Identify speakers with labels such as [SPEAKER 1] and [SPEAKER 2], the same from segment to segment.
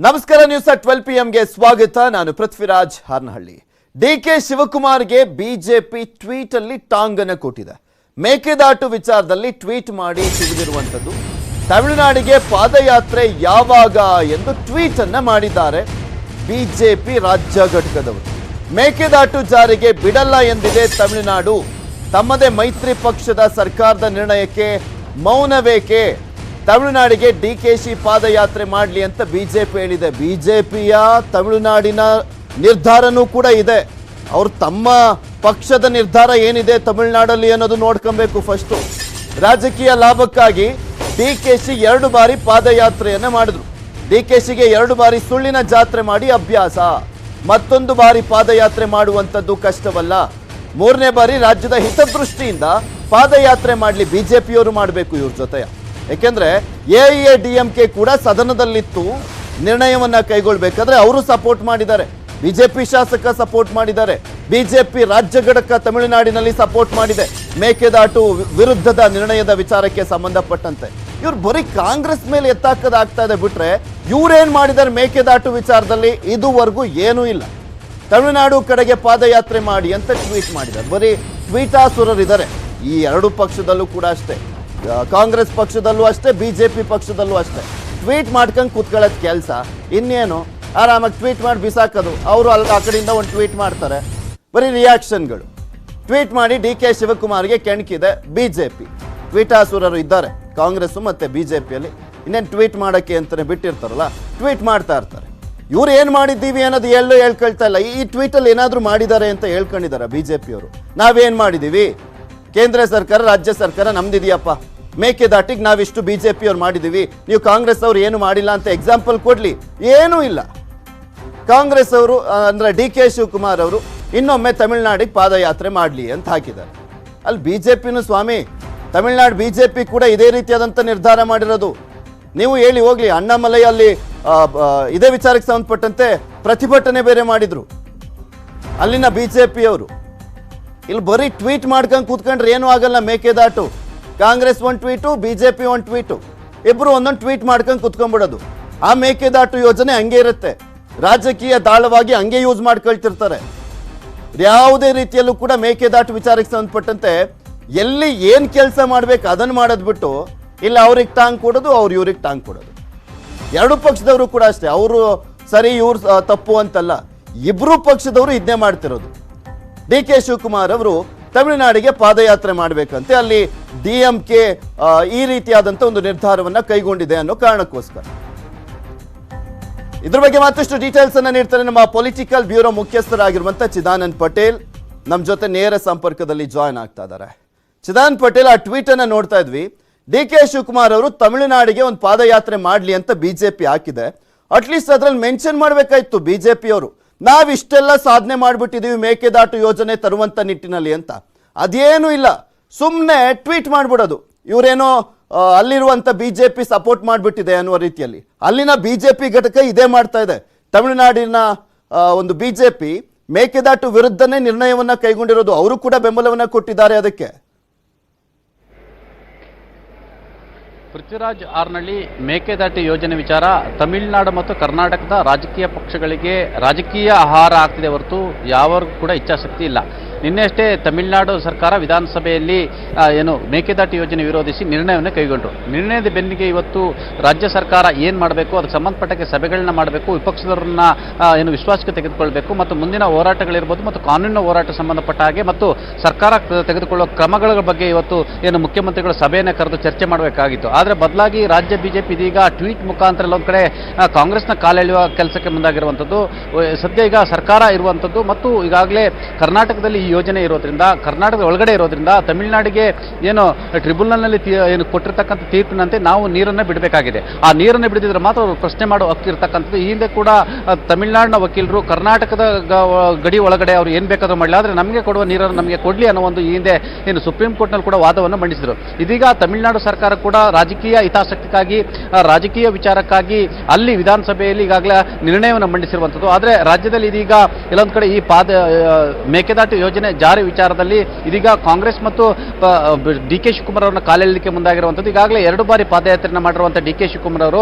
[SPEAKER 1] ನಮಸ್ಕಾರ news 12 PM ಗೆ ಸ್ವಾಗತ. ನಾನು ಪೃಥ್ವಿರಾಜ್ ಹಾರ್ನಹಳ್ಳಿ. ಡಿಕೆ ಶಿವಕುಮಾರ್ಗೆ ಬಿಜೆಪಿ ಟ್ವೀಟ್ ಅಲ್ಲಿ ಟಾಂಗನ ಕೊಟ್ಟಿದೆ. ಮೇಕೆದಾಟು ವಿಚಾರದಲ್ಲಿ ಟ್ವೀಟ್ ಮಾಡಿ ತಿಳಿದಿರುವಂತದ್ದು. ತಮಿಳುನಾಡಿಗೆ ಪಾದಯಾತ್ರೆ ಯಾವಾಗ ಎಂದು ಟ್ವೀಟ್ ಅನ್ನ ಮಾಡಿದ್ದಾರೆ ಬಿಜೆಪಿ ರಾಜ್ಯ ಘಟಕದವರು. ಮೇಕೆದಾಟು ಜಾರಿಗೆ ಬಿಡಲ್ಲ ಎಂದಿದೆ ತಮಿಳುನಾಡು. ತಮ್ಮದೇ ಮೈತ್ರಿ ಪಕ್ಷದ ಸರ್ಕಾರದ ನಿರ್ಣಯಕ್ಕೆ ಮೌನವೇಕೆ? ತಮಿಳುನಾಡಿಗೆ ಡಿಕೆಶಿ ಪಾದಯಾತ್ರೆ ಮಾಡಲಿ ಅಂತ ಬಿಜೆಪಿ ಹೇಳಿದೆ. ಬಿಜೆಪಿಯ ತಮಿಳುನಾಡಿನ ನಿರ್ಧಾರನೂ ಕೂಡ ಇದೆ. ಅವರು ತಮ್ಮ ಪಕ್ಷದ ನಿರ್ಧಾರ ಏನಿದೆ ತಮಿಳುನಾಡಲ್ಲಿ ಅನ್ನೋದು ನೋಡ್ಕೊಬೇಕು. ಫಸ್ಟು ರಾಜಕೀಯ ಲಾಭಕ್ಕಾಗಿ ಡಿಕೆಶಿ 2 ಬಾರಿ ಪಾದಯಾತ್ರೆಯನ್ನ ಮಾಡಿದ್ರು. ಡಿಕೆಶಿಗೆ 2 ಬಾರಿ ಸುಳ್ಳಿನ ಜಾತ್ರೆ ಮಾಡಿ ಅಭ್ಯಾಸ. ಮತ್ತೊಂದು ಬಾರಿ ಪಾದಯಾತ್ರೆ ಮಾಡುವಂಥದ್ದು ಕಷ್ಟವಲ್ಲ. 3ನೇ ಬಾರಿ ರಾಜ್ಯದ ಹಿತದೃಷ್ಟಿಯಿಂದ ಪಾದಯಾತ್ರೆ ಮಾಡಲಿ ಬಿಜೆಪಿಯವರು ಮಾಡಬೇಕು ಇವ್ರ ಜೊತೆ. ಯಾಕೆಂದ್ರೆ ಎಐಎಡಿಎಂಕೆ ಕೂಡ ಸದನದಲ್ಲಿತ್ತು ನಿರ್ಣಯವನ್ನ ಕೈಗೊಳ್ಳಬೇಕಾದ್ರೆ ಅವರು ಸಪೋರ್ಟ್ ಮಾಡಿದ್ದಾರೆ. ಬಿಜೆಪಿ ಶಾಸಕ ಸಪೋರ್ಟ್ ಮಾಡಿದ್ದಾರೆ. ಬಿಜೆಪಿ ರಾಜ್ಯ ಘಟಕ ತಮಿಳುನಾಡಿನಲ್ಲಿ ಸಪೋರ್ಟ್ ಮಾಡಿದೆ ಮೇಕೆದಾಟು ವಿರುದ್ಧದ ನಿರ್ಣಯದ ವಿಚಾರಕ್ಕೆ ಸಂಬಂಧಪಟ್ಟಂತೆ. ಇವ್ರು ಬರೀ ಕಾಂಗ್ರೆಸ್ ಮೇಲೆ ಎತ್ತಾಕದಾಗ್ತಾ ಇದೆ ಬಿಟ್ರೆ ಇವ್ರೇನ್ ಮಾಡಿದ್ದಾರೆ ಮೇಕೆದಾಟು ವಿಚಾರದಲ್ಲಿ ಇದುವರೆಗೂ ಏನೂ ಇಲ್ಲ. ತಮಿಳುನಾಡು ಕಡೆಗೆ ಪಾದಯಾತ್ರೆ ಮಾಡಿ ಅಂತ ಟ್ವೀಟ್ ಮಾಡಿದ್ದಾರೆ. ಬರೀ ಟ್ವೀಟಾಸುರರಿದ್ದಾರೆ ಈ 2 ಪಕ್ಷದಲ್ಲೂ ಕೂಡ ಅಷ್ಟೇ. ಕಾಂಗ್ರೆಸ್ ಪಕ್ಷದಲ್ಲೂ ಅಷ್ಟೇ, ಬಿಜೆಪಿ ಪಕ್ಷದಲ್ಲೂ ಅಷ್ಟೇ. ಟ್ವೀಟ್ ಮಾಡ್ಕೊಂಡು ಕೂತ್ಕೊಳ್ಳೋದು ಕೆಲಸ. ಇನ್ನೇನು ಆರಾಮಾಗಿ ಟ್ವೀಟ್ ಮಾಡಿ ಬಿಸಾಕೋದು. ಅವರು ಅಲ್ಲಿ ಆ ಕಡೆಯಿಂದ ಒಂದು ಟ್ವೀಟ್ ಮಾಡ್ತಾರೆ. ಬರೀ ರಿಯಾಕ್ಷನ್ಗಳು. ಟ್ವೀಟ್ ಮಾಡಿ ಡಿಕೆ ಶಿವಕುಮಾರ್ಗೆ ಕೆಣಕಿದೆ ಬಿಜೆಪಿ. ಟ್ವೀಟಾಸುರರು ಇದ್ದಾರೆ ಕಾಂಗ್ರೆಸ್ ಮತ್ತೆ ಬಿಜೆಪಿಯಲ್ಲಿ. ಇನ್ನೇನು ಟ್ವೀಟ್ ಮಾಡೋಕ್ಕೆ ಅಂತಲೇ ಬಿಟ್ಟಿರ್ತಾರಲ್ಲ, ಟ್ವೀಟ್ ಮಾಡ್ತಾ ಇರ್ತಾರೆ. ಇವ್ರು ಏನು ಮಾಡಿದ್ದೀವಿ ಅನ್ನೋದು ಹೇಳ್ಕೊಳ್ತಾ ಇಲ್ಲ. ಈ ಟ್ವೀಟಲ್ಲಿ ಏನಾದರೂ ಮಾಡಿದ್ದಾರೆ ಅಂತ ಹೇಳ್ಕೊಂಡಿದ್ದಾರೆ ಬಿಜೆಪಿಯವರು. ನಾವೇನು ಮಾಡಿದ್ದೀವಿ? ಕೇಂದ್ರ ಸರ್ಕಾರ ರಾಜ್ಯ ಸರ್ಕಾರ ನಮ್ದಿದೆಯಪ್ಪ, ಮೇಕೆದಾಟಿಗೆ ನಾವಿಷ್ಟು ಬಿಜೆಪಿಯವ್ರು ಮಾಡಿದ್ದೀವಿ, ನೀವು ಕಾಂಗ್ರೆಸ್ ಅವರು ಏನು ಮಾಡಿಲ್ಲ ಅಂತ ಎಕ್ಸಾಂಪಲ್ ಕೊಡ್ಲಿ. ಏನೂ ಇಲ್ಲ. ಕಾಂಗ್ರೆಸ್ ಅವರು ಅಂದ್ರೆ ಡಿಕೆ ಶಿವಕುಮಾರ್ ಅವರು ಇನ್ನೊಮ್ಮೆ ತಮಿಳುನಾಡಿಗೆ ಪಾದಯಾತ್ರೆ ಮಾಡಲಿ ಅಂತ ಹಾಕಿದ್ದಾರೆ. ಅಲ್ಲಿ ಬಿಜೆಪಿನೂ ಸ್ವಾಮಿ, ತಮಿಳುನಾಡು ಬಿಜೆಪಿ ಕೂಡ ಇದೇ ರೀತಿಯಾದಂಥ ನಿರ್ಧಾರ ಮಾಡಿರೋದು. ನೀವು ಹೇಳಿ ಹೋಗ್ಲಿ. ಅಣ್ಣಾಮಲೈಯಲ್ಲಿ ಇದೇ ವಿಚಾರಕ್ಕೆ ಸಂಬಂಧಪಟ್ಟಂತೆ ಪ್ರತಿಭಟನೆ ಬೇರೆ ಮಾಡಿದ್ರು ಅಲ್ಲಿನ ಬಿಜೆಪಿಯವರು. ಇಲ್ಲಿ ಬರೀ ಟ್ವೀಟ್ ಮಾಡ್ಕೊಂಡು ಕೂತ್ಕೊಂಡ್ರೆ ಏನೂ ಆಗಲ್ಲ. Mekedatu Congress 1 tweet, BJP 1 tweet, ಇಬ್ರು ಒಂದೊಂದು ಟ್ವೀಟ್ ಮಾಡ್ಕೊಂಡು ಕೂತ್ಕೊಂಡ್ಬಿಡೋದು. ಆ ಮೇಕೆದಾಟು ಯೋಜನೆ ಹಂಗೆ ಇರುತ್ತೆ. ರಾಜಕೀಯ ದಾಳವಾಗಿ ಹಂಗೆ ಯೂಸ್ ಮಾಡ್ಕೊಳ್ತಿರ್ತಾರೆ. ಯಾವುದೇ ರೀತಿಯಲ್ಲೂ ಕೂಡ ಮೇಕೆದಾಟು ವಿಚಾರಕ್ಕೆ ಸಂಬಂಧಪಟ್ಟಂತೆ ಎಲ್ಲಿ ಏನು ಕೆಲಸ ಮಾಡ್ಬೇಕು ಅದನ್ನು ಮಾಡೋದು ಬಿಟ್ಟು ಇಲ್ಲ ಅವ್ರಿಗೆ ಟಾಂಗ್ ಕೊಡೋದು, ಅವ್ರು ಇವ್ರಿಗೆ ಟಾಂಗ್ ಕೊಡೋದು. 2 ಪಕ್ಷದವರು ಕೂಡ ಅಷ್ಟೇ. ಅವರು ಸರಿ ಇವ್ರು ತಪ್ಪು ಅಂತಲ್ಲ, ಇಬ್ರು ಪಕ್ಷದವರು ಇದನ್ನೇ ಮಾಡ್ತಿರೋದು. ಡಿಕೆ ಶಿವಕುಮಾರ್ ಅವರು ತಮಿಳುನಾಡಿಗೆ ಪಾದಯಾತ್ರೆ ಮಾಡಬೇಕಂತೆ ಅಲ್ಲಿ ಡಿಎಂಕೆ ಈ ರೀತಿಯಾದಂಥ ಒಂದು ನಿರ್ಧಾರವನ್ನ ಕೈಗೊಂಡಿದೆ ಅನ್ನೋ ಕಾರಣಕ್ಕೋಸ್ಕರ. ಇದ್ರ ಬಗ್ಗೆ ಮತ್ತಷ್ಟು ಡೀಟೇಲ್ಸ್ ಅನ್ನ ನೀಡ್ತಾರೆ ನಮ್ಮ ಪೊಲಿಟಿಕಲ್ ಬ್ಯೂರೋ ಮುಖ್ಯಸ್ಥರಾಗಿರುವಂತ ಚಿದಾನಂದ್ ಪಟೇಲ್. ನಮ್ಮ ಜೊತೆ ನೇರ ಸಂಪರ್ಕದಲ್ಲಿ ಜಾಯ್ನ್ ಆಗ್ತಾ ಇದ್ದಾರೆ. ಚಿದಾನಂದ್ ಪಟೇಲ್, ಆ ಟ್ವೀಟ್ ಅನ್ನ ನೋಡ್ತಾ ಇದ್ವಿ. ಡಿಕೆ ಶಿವಕುಮಾರ್ ಅವರು ತಮಿಳುನಾಡಿಗೆ ಒಂದು ಪಾದಯಾತ್ರೆ ಮಾಡಲಿ ಅಂತ ಬಿಜೆಪಿ ಹಾಕಿದೆ. ಅಟ್ಲೀಸ್ಟ್ ಅದ್ರಲ್ಲಿ ಮೆನ್ಷನ್ ಮಾಡಬೇಕಾಯ್ತು ಬಿಜೆಪಿ ಅವರು, ನಾವಿಷ್ಟೆಲ್ಲ ಸಾಧನೆ ಮಾಡಿಬಿಟ್ಟಿದ್ದೀವಿ ಮೇಕೆದಾಟು ಯೋಜನೆ ತರುವಂತ ನಿಟ್ಟಿನಲ್ಲಿ ಅಂತ. ಅದೇನೂ ಇಲ್ಲ. ಸುಮ್ಮನೆ ಟ್ವೀಟ್ ಮಾಡಿಬಿಡೋದು. ಇವರೇನೋ ಅಲ್ಲಿರುವಂಥ ಬಿಜೆಪಿ ಸಪೋರ್ಟ್ ಮಾಡಿಬಿಟ್ಟಿದೆ ಅನ್ನುವ ರೀತಿಯಲ್ಲಿ. ಅಲ್ಲಿನ ಬಿಜೆಪಿ ಘಟಕ ಇದೇ ಮಾಡ್ತಾ ಇದೆ. ತಮಿಳುನಾಡಿನ ಒಂದು ಬಿಜೆಪಿ ಮೇಕೆದಾಟು ವಿರುದ್ಧನೇ ನಿರ್ಣಯವನ್ನ ಕೈಗೊಂಡಿರೋದು. ಅವರು ಕೂಡ ಬೆಂಬಲವನ್ನ ಕೊಟ್ಟಿದ್ದಾರೆ ಅದಕ್ಕೆ.
[SPEAKER 2] ಪೃಥ್ವಿರಾಜ್ ಹಾರ್ನಹಳ್ಳಿ, ಮೇಕೆದಾಟು ಯೋಜನೆ ವಿಚಾರ ತಮಿಳುನಾಡು ಮತ್ತು ಕರ್ನಾಟಕದ ರಾಜಕೀಯ ಪಕ್ಷಗಳಿಗೆ ರಾಜಕೀಯ ಆಹಾರ ಆಗ್ತಿದೆ ಹೊರತು ಯಾವರಿಗೂ ಕೂಡ ಇಚ್ಛಾಶಕ್ತಿ ಇಲ್ಲ. ನಿನ್ನೆಷ್ಟೇ ತಮಿಳುನಾಡು ಸರ್ಕಾರ ವಿಧಾನಸಭೆಯಲ್ಲಿ ಏನು ಮೇಕೆದಾಟು ಯೋಜನೆ ವಿರೋಧಿಸಿ ನಿರ್ಣಯವನ್ನು ಕೈಗೊಂಡರು. ನಿರ್ಣಯದ ಬೆನ್ನಿಗೆ ಇವತ್ತು ರಾಜ್ಯ ಸರ್ಕಾರ ಏನು ಮಾಡಬೇಕು, ಅದಕ್ಕೆ ಸಂಬಂಧಪಟ್ಟಕ್ಕೆ ಸಭೆಗಳನ್ನ ಮಾಡಬೇಕು, ವಿಪಕ್ಷದವರನ್ನ ಏನು ವಿಶ್ವಾಸಕ್ಕೆ ತೆಗೆದುಕೊಳ್ಬೇಕು ಮತ್ತು ಮುಂದಿನ ಹೋರಾಟಗಳಿರ್ಬೋದು ಮತ್ತು ಕಾನೂನಿನ ಹೋರಾಟ ಸಂಬಂಧಪಟ್ಟ ಹಾಗೆ ಮತ್ತು ಸರ್ಕಾರ ತೆಗೆದುಕೊಳ್ಳುವ ಕ್ರಮಗಳ ಬಗ್ಗೆ ಇವತ್ತು ಏನು ಮುಖ್ಯಮಂತ್ರಿಗಳು ಸಭೆಯನ್ನು ಕರೆದು ಚರ್ಚೆ ಮಾಡಬೇಕಾಗಿತ್ತು. ಆದರೆ ಬದಲಾಗಿ ರಾಜ್ಯ ಬಿಜೆಪಿ ಇದೀಗ ಟ್ವೀಟ್ ಮುಖಾಂತರ ಒಂದು ಕಡೆ ಕಾಂಗ್ರೆಸ್ನ ಕಾಲೆಳೆಯುವ ಕೆಲಸಕ್ಕೆ ಮುಂದಾಗಿರುವಂಥದ್ದು. ಸದ್ಯ ಈಗ ಸರ್ಕಾರ ಇರುವಂಥದ್ದು ಮತ್ತು ಈಗಾಗಲೇ ಕರ್ನಾಟಕದಲ್ಲಿ ಈ ಯೋಜನೆ ಇರೋದ್ರಿಂದ, ಕರ್ನಾಟಕದ ಒಳಗಡೆ ಇರೋದ್ರಿಂದ ತಮಿಳುನಾಡಿಗೆ ಏನು ಟ್ರಿಬ್ಯುನಲ್ನಲ್ಲಿ ಏನು ಕೊಟ್ಟಿರ್ತಕ್ಕಂಥ ತೀರ್ಪಿನಂತೆ ನಾವು ನೀರನ್ನು ಬಿಡಬೇಕಾಗಿದೆ. ಆ ನೀರನ್ನು ಬಿಡದಿದ್ರೆ ಮಾತ್ರ ಅವರು ಪ್ರಶ್ನೆ ಮಾಡೋ ಹಕ್ಕಿರ್ತಕ್ಕಂಥದ್ದು. ಈ ಹಿಂದೆ ಕೂಡ ತಮಿಳುನಾಡಿನ ವಕೀಲರು ಕರ್ನಾಟಕದ ಗಡಿ ಒಳಗಡೆ ಅವರು ಏನು ಬೇಕಾದರೂ ಮಾಡಲಿ, ಆದರೆ ನಮಗೆ ಕೊಡುವ ನೀರನ್ನು ನಮಗೆ ಕೊಡಲಿ ಅನ್ನೋ ಒಂದು ಈ ಹಿಂದೆ ಏನು ಸುಪ್ರೀಂ ಕೋರ್ಟ್ನಲ್ಲಿ ಕೂಡ ವಾದವನ್ನು ಮಂಡಿಸಿದರು. ಇದೀಗ ತಮಿಳುನಾಡು ಸರ್ಕಾರ ಕೂಡ ರಾಜಕೀಯ ಹಿತಾಸಕ್ತಿಗಾಗಿ, ರಾಜಕೀಯ ವಿಚಾರಕ್ಕಾಗಿ ಅಲ್ಲಿ ವಿಧಾನಸಭೆಯಲ್ಲಿ ಈಗಾಗಲೇ ನಿರ್ಣಯವನ್ನು ಮಂಡಿಸಿರುವಂಥದ್ದು. ಆದರೆ ರಾಜ್ಯದಲ್ಲಿ ಇದೀಗ ಎಲ್ಲೊಂದು ಕಡೆ ಈ ಮೇಕೆದಾಟು ಯೋಜನೆ ಯೋಜನೆ ಜಾರಿ ವಿಚಾರದಲ್ಲಿ ಇದೀಗ ಕಾಂಗ್ರೆಸ್ ಮತ್ತು ಡಿ ಕೆ ಶಿವಕುಮಾರ್ ಅವರನ್ನ ಕಾಲೆಳೆಯಲಿಕ್ಕೆ ಮುಂದಾಗಿರುವಂಥದ್ದು. ಈಗಾಗಲೇ 2 ಬಾರಿ ಪಾದಯಾತ್ರೆಯನ್ನು ಮಾಡಿರುವಂಥ ಡಿ ಕೆ ಶಿವಕುಮಾರ್ ಅವರು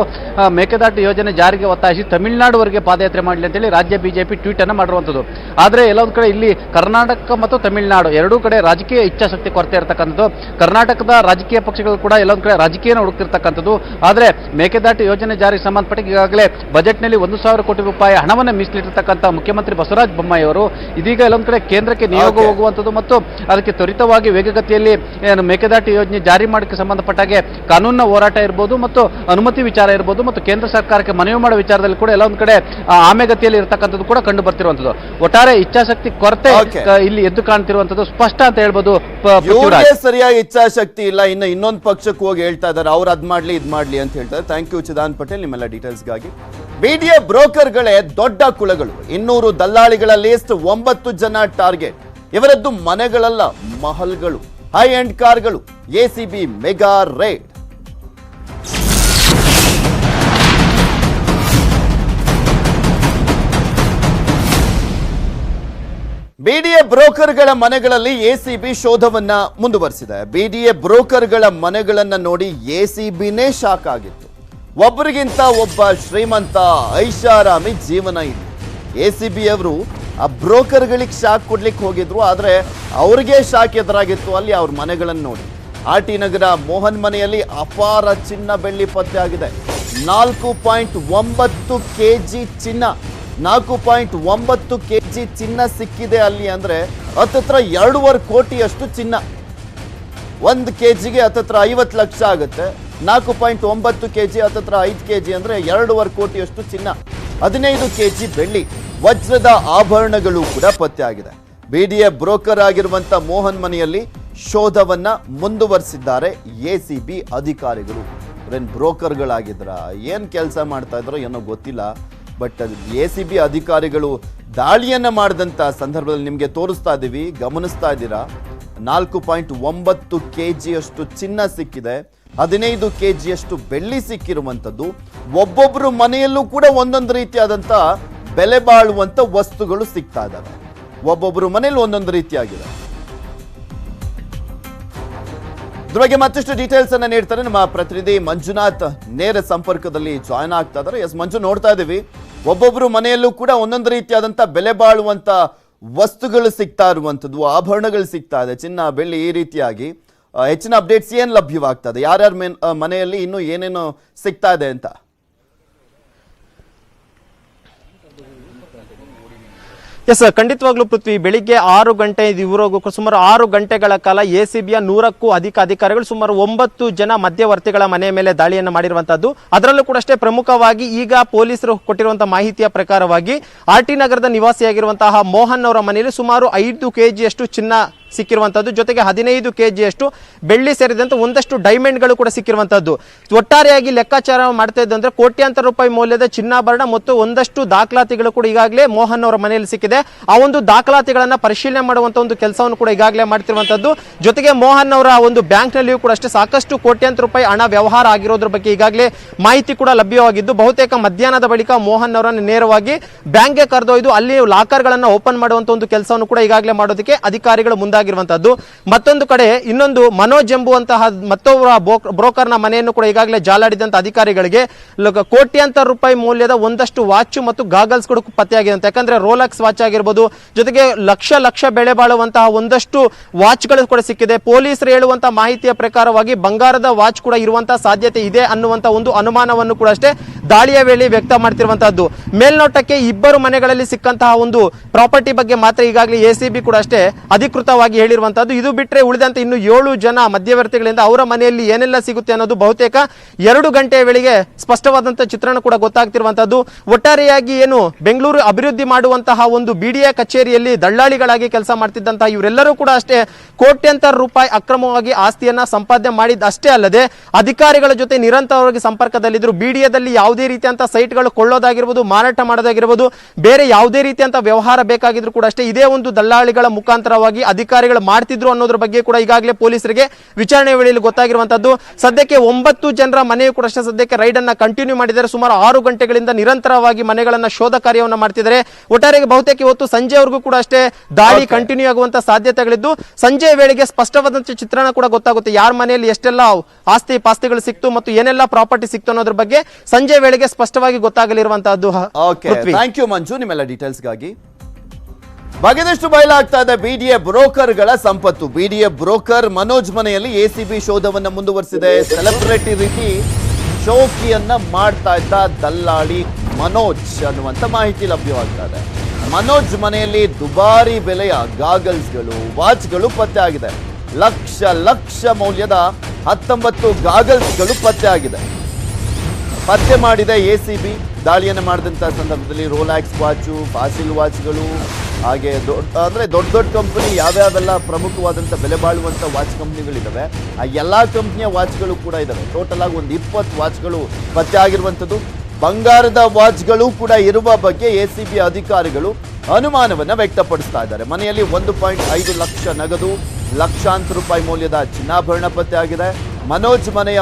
[SPEAKER 2] ಮೇಕೆದಾಟು ಯೋಜನೆ ಜಾರಿಗೆ ಒತ್ತಾಯಿಸಿ ತಮಿಳುನಾಡುವರೆಗೆ ಪಾದಯಾತ್ರೆ ಮಾಡಲಿ ಅಂತೇಳಿ ರಾಜ್ಯ ಬಿಜೆಪಿ ಟ್ವೀಟ್ ಅನ್ನು ಮಾಡಿರುವಂಥದ್ದು. ಆದರೆ ಎಲ್ಲೊಂದು ಕಡೆ ಇಲ್ಲಿ ಕರ್ನಾಟಕ ಮತ್ತು ತಮಿಳುನಾಡು ಎರಡೂ ಕಡೆ ರಾಜಕೀಯ ಇಚ್ಛಾಶಕ್ತಿ ಕೊರತೆ ಇರತಕ್ಕಂಥದ್ದು. ಕರ್ನಾಟಕದ ರಾಜಕೀಯ ಪಕ್ಷಗಳು ಕೂಡ ಎಲ್ಲೊಂದು ಕಡೆ ರಾಜಕೀಯನ ಹುಡುಕ್ತಿರ್ತಕ್ಕಂಥದ್ದು. ಆದರೆ ಮೇಕೆದಾಟು ಯೋಜನೆ ಜಾರಿಗೆ ಸಂಬಂಧಪಟ್ಟ ಈಗಾಗಲೇ ಬಜೆಟ್ನಲ್ಲಿ 1,000 ಕೋಟಿ ರೂಪಾಯಿ ಹಣವನ್ನು ಮೀಸಲಿಟ್ಟಿರ್ತಕ್ಕಂಥ ಮುಖ್ಯಮಂತ್ರಿ ಬಸವರಾಜ ಬೊಮ್ಮಾಯಿ ಅವರು ಇದೀಗ ಎಲ್ಲೊಂದು ಕಡೆ ಕೇಂದ್ರಕ್ಕೆ ನಿಯೋಗ ಹೋಗುವಂಥದ್ದು ಮತ್ತು ಅದಕ್ಕೆ ತ್ವರಿತವಾಗಿ ವೇಗಗತಿಯಲ್ಲಿ ಮೇಕೆದಾಟು ಯೋಜನೆ ಜಾರಿ ಮಾಡೋಕ್ಕೆ ಸಂಬಂಧಪಟ್ಟಾಗೆ ಕಾನೂನಿನ ಹೋರಾಟ ಇರಬಹುದು ಮತ್ತು ಅನುಮತಿ ವಿಚಾರ ಇರಬಹುದು ಮತ್ತು ಕೇಂದ್ರ ಸರ್ಕಾರಕ್ಕೆ ಮನವಿ ಮಾಡೋ ವಿಚಾರದಲ್ಲಿ ಕೂಡ ಎಲ್ಲೊಂದು ಕಡೆ ಆಮೆಗತಿಯಲ್ಲಿ ಇರತಕ್ಕಂಥದ್ದು ಕೂಡ ಕಂಡು ಬರ್ತಿರುವಂಥದ್ದು. ಒಟ್ಟಾರೆ ಇಚ್ಛಾಶಕ್ತಿ ಕೊರತೆ ಇಲ್ಲಿ ಎದ್ದು ಕಾಣ್ತಿರುವಂಥದ್ದು ಸ್ಪಷ್ಟ ಅಂತ ಹೇಳ್ಬೋದು.
[SPEAKER 1] ಸರಿಯಾಗಿ ಇಚ್ಛಾಶಕ್ತಿ ಇಲ್ಲ. ಇನ್ನೊಂದು ಪಕ್ಷಕ್ಕೆ ಹೋಗಿ ಹೇಳ್ತಾ ಇದ್ದಾರೆ, ಅವ್ರು ಅದ್ ಮಾಡ್ಲಿ ಇದ್ ಮಾಡ್ಲಿ ಅಂತ ಹೇಳ್ತಾರೆ. ಥ್ಯಾಂಕ್ ಯು ಚಿದಾನ್ ಪಟೇಲ್ ನಿಮ್ಮೆಲ್ಲ ಡೀಟೇಲ್ಸ್ಗಾಗಿ. ಬಿಡಿಎ ಬ್ರೋಕರ್ಗಳೇ ದೊಡ್ಡ ಕುಳಗಳು. 200 ದಲ್ಲಾಳಿಗಳ ಲಿಸ್ಟ್, 9 ಜನ ಟಾರ್ಗೆಟ್. ಇವರದ್ದು ಮನೆಗಳಲ್ಲ, ಮಹಲ್ಗಳು, ಹೈ ಎಂಡ್ ಕಾರ್ಗಳು. ACB mega raid. ಬಿಡಿಎ ಬ್ರೋಕರ್ಗಳ ಮನೆಗಳಲ್ಲಿ ಎಸಿಬಿ ಶೋಧವನ್ನ ಮುಂದುವರಿಸಿದೆ. ಬಿಡಿಎ ಬ್ರೋಕರ್ಗಳ ಮನೆಗಳನ್ನ ನೋಡಿ ಎಸಿಬಿನೇ ಶಾಕ್ ಆಗಿತ್ತು. ಒಬ್ಬರಿಗಿಂತ ಒಬ್ಬ ಶ್ರೀಮಂತ ಐಷಾರಾಮಿ ಜೀವನ ಇದೆ. ಎಸಿಬಿ ಅವರು ಆ ಬ್ರೋಕರ್ಗಳಿಗೆ ಶಾಕ್ ಕೊಡ್ಲಿಕ್ಕೆ ಹೋಗಿದ್ರು, ಆದ್ರೆ ಅವ್ರಿಗೆ ಶಾಕ್ ಎದುರಾಗಿತ್ತು ಅಲ್ಲಿ ಅವ್ರ ಮನೆಗಳನ್ನು ನೋಡಿ. ಆರ್ಟಿ ನಗರ ಮೋಹನ್ ಮನೆಯಲ್ಲಿ ಅಪಾರ ಚಿನ್ನ ಬೆಳ್ಳಿ ಪತ್ತೆ ಆಗಿದೆ. 4.9 kg ಚಿನ್ನ, 4.9 kg ಚಿನ್ನ ಸಿಕ್ಕಿದೆ ಅಲ್ಲಿ. ಅಂದ್ರೆ ಹತ್ತತ್ರ 2.5 ಕೋಟಿಯಷ್ಟು ಚಿನ್ನ. 1 kgಗೆ ಹತ್ತತ್ರ 50 ಲಕ್ಷ ಆಗುತ್ತೆ. 4.9 kg ಹತ್ತತ್ರ 5 kg ಅಂದ್ರೆ 2.5 ಕೋಟಿಯಷ್ಟು ಚಿನ್ನ, 15 kg ಬೆಳ್ಳಿ, ವಜ್ರದ ಆಭರಣಗಳು ಕೂಡ ಪತ್ತೆ ಆಗಿದೆ. ಬಿಡಿಎ ಬ್ರೋಕರ್ ಆಗಿರುವಂತ ಮೋಹನ್ ಮನೆಯಲ್ಲಿ ಶೋಧವನ್ನ ಮುಂದುವರಿಸಿದ್ದಾರೆ ಎಸಿಬಿ ಅಧಿಕಾರಿಗಳು. ಏನ್ ಬ್ರೋಕರ್ಗಳಾಗಿದ್ರ, ಏನ್ ಕೆಲಸ ಮಾಡ್ತಾ ಇದ್ರೋ ಏನೋ ಗೊತ್ತಿಲ್ಲ. ಬಟ್ ಎಸಿಬಿ ಅಧಿಕಾರಿಗಳು ದಾಳಿಯನ್ನ ಮಾಡಿದಂತ ಸಂದರ್ಭದಲ್ಲಿ ನಿಮ್ಗೆ ತೋರಿಸ್ತಾ ಇದೀವಿ, ಗಮನಿಸ್ತಾ ಇದ್ದೀರಾ. 4.9 kg ಅಷ್ಟು ಚಿನ್ನ ಸಿಕ್ಕಿದೆ, 15 kg ಅಷ್ಟು ಬೆಳ್ಳಿ ಸಿಕ್ಕಿರುವಂಥದ್ದು. ಒಬ್ಬೊಬ್ರು ಮನೆಯಲ್ಲೂ ಕೂಡ ಒಂದೊಂದು ರೀತಿಯಾದಂಥ ಬೆಲೆ ಬಾಳುವಂಥ ವಸ್ತುಗಳು ಸಿಗ್ತಾ ಇದ್ದಾವೆ. ಒಬ್ಬೊಬ್ರು ಮನೆಯಲ್ಲಿ ಒಂದೊಂದು ರೀತಿಯಾಗಿದೆ. ಇದ್ರ ಬಗ್ಗೆ ಮತ್ತಷ್ಟು ಡೀಟೇಲ್ಸ್ ಅನ್ನ ನೀಡ್ತಾರೆ ನಮ್ಮ ಪ್ರತಿನಿಧಿ ಮಂಜುನಾಥ್. ನೇರ ಸಂಪರ್ಕದಲ್ಲಿ ಜಾಯ್ನ್ ಆಗ್ತಾ ಇದ್ದಾರೆ. ಎಸ್ ಮಂಜು, ನೋಡ್ತಾ ಇದೀವಿ ಒಬ್ಬೊಬ್ರು ಮನೆಯಲ್ಲೂ ಕೂಡ ಒಂದೊಂದು ರೀತಿಯಾದಂಥ ಬೆಲೆ ಬಾಳುವಂಥ ವಸ್ತುಗಳು ಸಿಗ್ತಾ ಇರುವಂಥದ್ದು, ಆಭರಣಗಳು ಸಿಗ್ತಾ ಇದೆ, ಚಿನ್ನ ಬೆಳ್ಳಿ ಈ ರೀತಿಯಾಗಿ. ಹೆಚ್ಚಿನ ಅಪ್ಡೇಟ್ಸ್ ಏನ್ ಲಭ್ಯವಾಗ್ತದೆ, ಯಾರ್ಯಾರ ಮನೆಯಲ್ಲಿ ಇನ್ನು ಏನೇನು ಸಿಗ್ತಾ ಇದೆ ಅಂತ?
[SPEAKER 3] ಎಸ್, ಖಂಡಿತವಾಗ್ಲೂ ಪೃಥ್ವಿ, ಬೆಳಿಗ್ಗೆ 6 ಗಂಟೆ ಇವರೆಗೂ ಸುಮಾರು 6 ಗಂಟೆಗಳ ಕಾಲ ಎಸಿಬಿಯ 100ಕ್ಕೂ ಅಧಿಕ ಅಧಿಕಾರಿಗಳು ಸುಮಾರು 9 ಜನ ಮಧ್ಯವರ್ತಿಗಳ ಮನೆಯ ಮೇಲೆ ದಾಳಿಯನ್ನು ಮಾಡಿರುವಂತದ್ದು. ಅದರಲ್ಲೂ ಕೂಡ ಅಷ್ಟೇ ಪ್ರಮುಖವಾಗಿ ಈಗ ಪೊಲೀಸರು ಕೊಟ್ಟಿರುವಂತಹ ಮಾಹಿತಿಯ ಪ್ರಕಾರವಾಗಿ ಆರ್ಟಿ ನಗರದ ನಿವಾಸಿಯಾಗಿರುವಂತಹ ಮೋಹನ್ ಅವರ ಮನೆಯಲ್ಲಿ ಸುಮಾರು 5 kg ಅಷ್ಟು ಚಿನ್ನ ಸಿಕ್ಕಿರುವಂತದ್ದು, ಜೊತೆಗೆ 15 kg ಅಷ್ಟು ಬೆಳ್ಳಿ ಸೇರಿದಂತೆ ಒಂದಷ್ಟು ಡೈಮಂಡ್ಗಳು ಕೂಡ ಸಿಕ್ಕಿರುವಂತದ್ದು. ಒಟ್ಟಾರೆಯಾಗಿ ಲೆಕ್ಕಾಚಾರ ಮಾಡ್ತಾ ಇದ್ದಂದ್ರೆ ಕೋಟ್ಯಾಂತರ ರೂಪಾಯಿ ಮೌಲ್ಯದ ಚಿನ್ನಾಭರಣ ಮತ್ತು ಒಂದಷ್ಟು ದಾಖಲಾತಿಗಳು ಕೂಡ ಈಗಾಗಲೇ ಮೋಹನ್ ಅವರ ಮನೆಯಲ್ಲಿ ಸಿಕ್ಕಿದೆ. ಆ ಒಂದು ದಾಖಲಾತಿಗಳನ್ನ ಪರಿಶೀಲನೆ ಮಾಡುವಂತ ಒಂದು ಕೆಲಸವನ್ನು ಕೂಡ ಈಗಾಗಲೇ ಮಾಡ್ತಿರುವಂತದ್ದು. ಜೊತೆಗೆ ಮೋಹನ್ ಅವರ ಒಂದು ಬ್ಯಾಂಕ್ ನಲ್ಲಿಯೂ ಕೂಡ ಅಷ್ಟೇ ಸಾಕಷ್ಟು ಕೋಟ್ಯಾಂತರ ರೂಪಾಯಿ ಹಣ ವ್ಯವಹಾರ ಆಗಿರೋದ್ರ ಬಗ್ಗೆ ಈಗಾಗಲೇ ಮಾಹಿತಿ ಕೂಡ ಲಭ್ಯವಾಗಿದ್ದು, ಬಹುತೇಕ ಮಧ್ಯಾಹ್ನದ ಬಳಿಕ ಮೋಹನ್ ಅವರನ್ನು ನೇರವಾಗಿ ಬ್ಯಾಂಕ್ಗೆ ಕರೆದೊಯ್ದು ಅಲ್ಲಿ ಲಾಕರ್ ಗಳನ್ನ ಓಪನ್ ಮಾಡುವಂತ ಒಂದು ಕೆಲಸವನ್ನು ಕೂಡ ಈಗಾಗಲೇ ಮಾಡೋದಕ್ಕೆ ಅಧಿಕಾರಿಗಳು ಮುಂದಾಗಿರುವಂತದ್ದು. ಮತ್ತೊಂದು ಕಡೆ ಇನ್ನೊಂದು ಮನೋಜ್ ಎಂಬುವಂತಹ ಮತ್ತೊಬ್ಬರ ಬ್ರೋಕರ್ನ ಮನೆಯನ್ನು ಕೂಡ ಈಗಾಗಲೇ ಜಾಲಾಡಿದಂತ ಅಧಿಕಾರಿಗಳಿಗೆ ಕೋಟ್ಯಾಂತರ ರೂಪಾಯಿ ಮೌಲ್ಯದ ಒಂದಷ್ಟು ವಾಚ್ ಮತ್ತು ಗಾಗಲ್ಸ್ ಕೂಡ ಪತ್ತೆಯಾಗಿದೆ. ಯಾಕಂದ್ರೆ ರೋಲೆಕ್ಸ್ ವಾಚ್ ಆಗಿರ್ಬೋದು, ಜೊತೆಗೆ ಲಕ್ಷ ಬೆಲೆ ಬಾಳುವಂತಹ ಒಂದಷ್ಟು ವಾಚ್ಗಳು ಕೂಡ ಸಿಕ್ಕಿದೆ. ಪೊಲೀಸರು ಹೇಳುವಂತಹ ಮಾಹಿತಿಯ ಪ್ರಕಾರವಾಗಿ ಬಂಗಾರದ ವಾಚ್ ಕೂಡ ಇರುವಂತಹ ಸಾಧ್ಯತೆ ಇದೆ ಅನ್ನುವಂತ ಒಂದು ಅನುಮಾನವನ್ನು ಕೂಡ ಅಷ್ಟೇ ದಾಳಿಯ ವೇಳೆ ವ್ಯಕ್ತ ಮಾಡ್ತಿರುವಂತಹದ್ದು. ಮೇಲ್ನೋಟಕ್ಕೆ ಇಬ್ಬರು ಮನೆಗಳಲ್ಲಿ ಸಿಕ್ಕಂತಹ ಒಂದು ಪ್ರಾಪರ್ಟಿ ಬಗ್ಗೆ ಮಾತ್ರ ಈಗಾಗಲೇ ಎಸಿಬಿ ಕೂಡ ಅಷ್ಟೇ ಅಧಿಕೃತವಾಗಿ ಹೇಳಿರುವಂತಹದ್ದು. ಇದು ಬಿಟ್ಟರೆ ಉಳಿದಂತೆ ಇನ್ನು 7 ಜನ ಮಧ್ಯವರ್ತಿಗಳಿಂದ ಅವರ ಮನೆಯಲ್ಲಿ ಏನೆಲ್ಲ ಸಿಗುತ್ತೆ ಅನ್ನೋದು ಬಹುತೇಕ 2 ಗಂಟೆಯ ವೇಳೆಗೆ ಸ್ಪಷ್ಟವಾದಂತಹ ಚಿತ್ರಣ ಕೂಡ ಗೊತ್ತಾಗ್ತಿರುವಂತಹದ್ದು. ಒಟ್ಟಾರೆಯಾಗಿ ಏನು ಬೆಂಗಳೂರು ಅಭಿವೃದ್ಧಿ ಮಾಡುವಂತಹ ಒಂದು ಬಿಡಿಎ ಕಚೇರಿಯಲ್ಲಿ ದಳ್ಳಾಳಿಗಳಾಗಿ ಕೆಲಸ ಮಾಡ್ತಿದ್ದಂತಹ ಇವರೆಲ್ಲರೂ ಕೂಡ ಅಷ್ಟೇ ಕೋಟ್ಯಾಂತರ ರೂಪಾಯಿ ಅಕ್ರಮವಾಗಿ ಆಸ್ತಿಯನ್ನ ಸಂಪಾದನೆ ಮಾಡಿದ ಅಷ್ಟೇ ಅಲ್ಲದೆ ಅಧಿಕಾರಿಗಳ ಜೊತೆ ನಿರಂತರವಾಗಿ ಸಂಪರ್ಕದಲ್ಲಿದ್ದರು. ಬಿಡಿಎದಲ್ಲಿ ಯಾವುದೇ ಯಾವುದೇ ರೀತಿಯಂತ ಸೈಟ್ಗಳು ಕೊಳ್ಳೋದಾಗಿರ್ಬೋದು, ಮಾರಾಟ ಮಾಡೋದಾಗಿರ್ಬೋದು, ಬೇರೆ ಯಾವುದೇ ರೀತಿಯಂತ ವ್ಯವಹಾರ ಬೇಕಾಗಿದ್ರು ಕೂಡ ಅಷ್ಟೇ ಇದೇ ಒಂದು ದಲ್ಲಾಳಿಗಳ ಮುಖಾಂತರವಾಗಿ ಅಧಿಕಾರಿಗಳು ಮಾಡ್ತಿದ್ರು ಅನ್ನೋದ್ರ ಬಗ್ಗೆ ಕೂಡ ಈಗಾಗಲೇ ಪೊಲೀಸರಿಗೆ ವಿಚಾರಣೆ ವೇಳೆಯಲ್ಲಿ ಗೊತ್ತಾಗಿರುವಂತದ್ದು. ಸದ್ಯಕ್ಕೆ 9 ಜನರ ಮನೆಯು ಕೂಡ ಅಷ್ಟೇ ಸದ್ಯಕ್ಕೆ ರೈಡ್ ಅನ್ನ ಕಂಟಿನ್ಯೂ ಮಾಡಿದ್ದಾರೆ. ಸುಮಾರು 6 ಗಂಟೆಗಳಿಂದ ನಿರಂತರವಾಗಿ ಮನೆಗಳನ್ನ ಶೋಧ ಕಾರ್ಯವನ್ನು ಮಾಡ್ತಿದ್ದಾರೆ. ಒಟ್ಟಾರೆ ಬಹುತೇಕ ಇವತ್ತು ಸಂಜೆವರೆಗೂ ಕೂಡ ಅಷ್ಟೇ ದಾಳಿ ಕಂಟಿನ್ಯೂ ಆಗುವಂತ ಸಾಧ್ಯತೆಗಳಿದ್ದು, ಸಂಜೆ ವೇಳೆಗೆ ಸ್ಪಷ್ಟವಾದಂತ ಚಿತ್ರಣ ಕೂಡ ಗೊತ್ತಾಗುತ್ತೆ. ಯಾರ ಮನೆಯಲ್ಲಿ ಎಷ್ಟೆಲ್ಲ ಆಸ್ತಿ ಪಾಸ್ತಿಗಳು ಸಿಕ್ತು ಮತ್ತು ಏನೆಲ್ಲ ಪ್ರಾಪರ್ಟಿ ಸಿಕ್ತು ಅನ್ನೋದ್ರ ಬಗ್ಗೆ ಸಂಜೆ ವೇಳೆಗೆ ಸ್ಪಷ್ಟವಾಗಿ ಗೊತ್ತಾಗಲಿರುವಂತಹದ್ದು.
[SPEAKER 1] ಥ್ಯಾಂಕ್ ಯು ಮಂಜು ನಿಮ್ಮೆಲ್ಲ ಡೀಟೇಲ್ಸ್ಗಾಗಿ. ಬಗೆದಷ್ಟು ಬಯಲಾಗ್ತಾ ಇದೆ ಬಿಡಿಎ ಬ್ರೋಕರ್ಗಳ ಸಂಪತ್ತು. ಬಿಡಿಎ ಬ್ರೋಕರ್ ಮನೋಜ್ ಮನೆಯಲ್ಲಿ ಎಸಿಬಿ ಶೋಧವನ್ನ ಮುಂದುವರಿಸಿದೆ. ಸೆಲೆಬ್ರಿಟಿ ರೀತಿ ಶೋಕಿಯನ್ನ ಮಾಡ್ತಾ ಇದ್ದ ದಲ್ಲಾಳಿ ಮನೋಜ್ ಅನ್ನುವಂತ ಮಾಹಿತಿ ಲಭ್ಯವಾಗ್ತಾ ಇದೆ. ಮನೋಜ್ ಮನೆಯಲ್ಲಿ ದುಬಾರಿ ಬೆಲೆಯ ಗಾಗಲ್ಸ್ಗಳು, ವಾಚ್ಗಳು ಪತ್ತೆ ಆಗಿದೆ. ಲಕ್ಷ ಮೌಲ್ಯದ 19 ಗಾಗಲ್ಸ್ಗಳು ಪತ್ತೆ ಆಗಿದೆ. ಪತ್ತೆ ಮಾಡಿದೆ ಎಸಿಬಿ. ದಾಳಿಯನ್ನು ಮಾಡಿದಂಥ ಸಂದರ್ಭದಲ್ಲಿ ರೋಲ್ಯಾಕ್ಸ್ ವಾಚು, ಫಾಸಿಲ್ ವಾಚ್ಗಳು, ಹಾಗೆ ದೊಡ್ಡ ಕಂಪನಿ ಯಾವ್ಯಾವೆಲ್ಲ ಪ್ರಮುಖವಾದಂಥ ಬೆಲೆ ಬಾಳುವಂಥ ವಾಚ್ ಕಂಪ್ನಿಗಳಿದ್ದಾವೆ ಆ ಎಲ್ಲ ಕಂಪ್ನಿಯ ವಾಚ್ಗಳು ಕೂಡ ಇದ್ದಾವೆ. ಟೋಟಲ್ ಆಗಿ ಒಂದು 20 ವಾಚ್ಗಳು ಪತ್ತೆ ಆಗಿರುವಂಥದ್ದು. ಬಂಗಾರದ ವಾಚ್ಗಳು ಕೂಡ ಇರುವ ಬಗ್ಗೆ ಎಸಿಬಿ ಅಧಿಕಾರಿಗಳು ಅನುಮಾನವನ್ನ ವ್ಯಕ್ತಪಡಿಸ್ತಾ ಇದ್ದಾರೆ. ಮನೆಯಲ್ಲಿ 1.5 ಲಕ್ಷ ನಗದು, ಲಕ್ಷಾಂತರ ರೂಪಾಯಿ ಮೌಲ್ಯದ ಚಿನ್ನಾಭರಣ ಪತ್ತೆ ಆಗಿದೆ. ಮನೋಜ್ ಮನೆಯ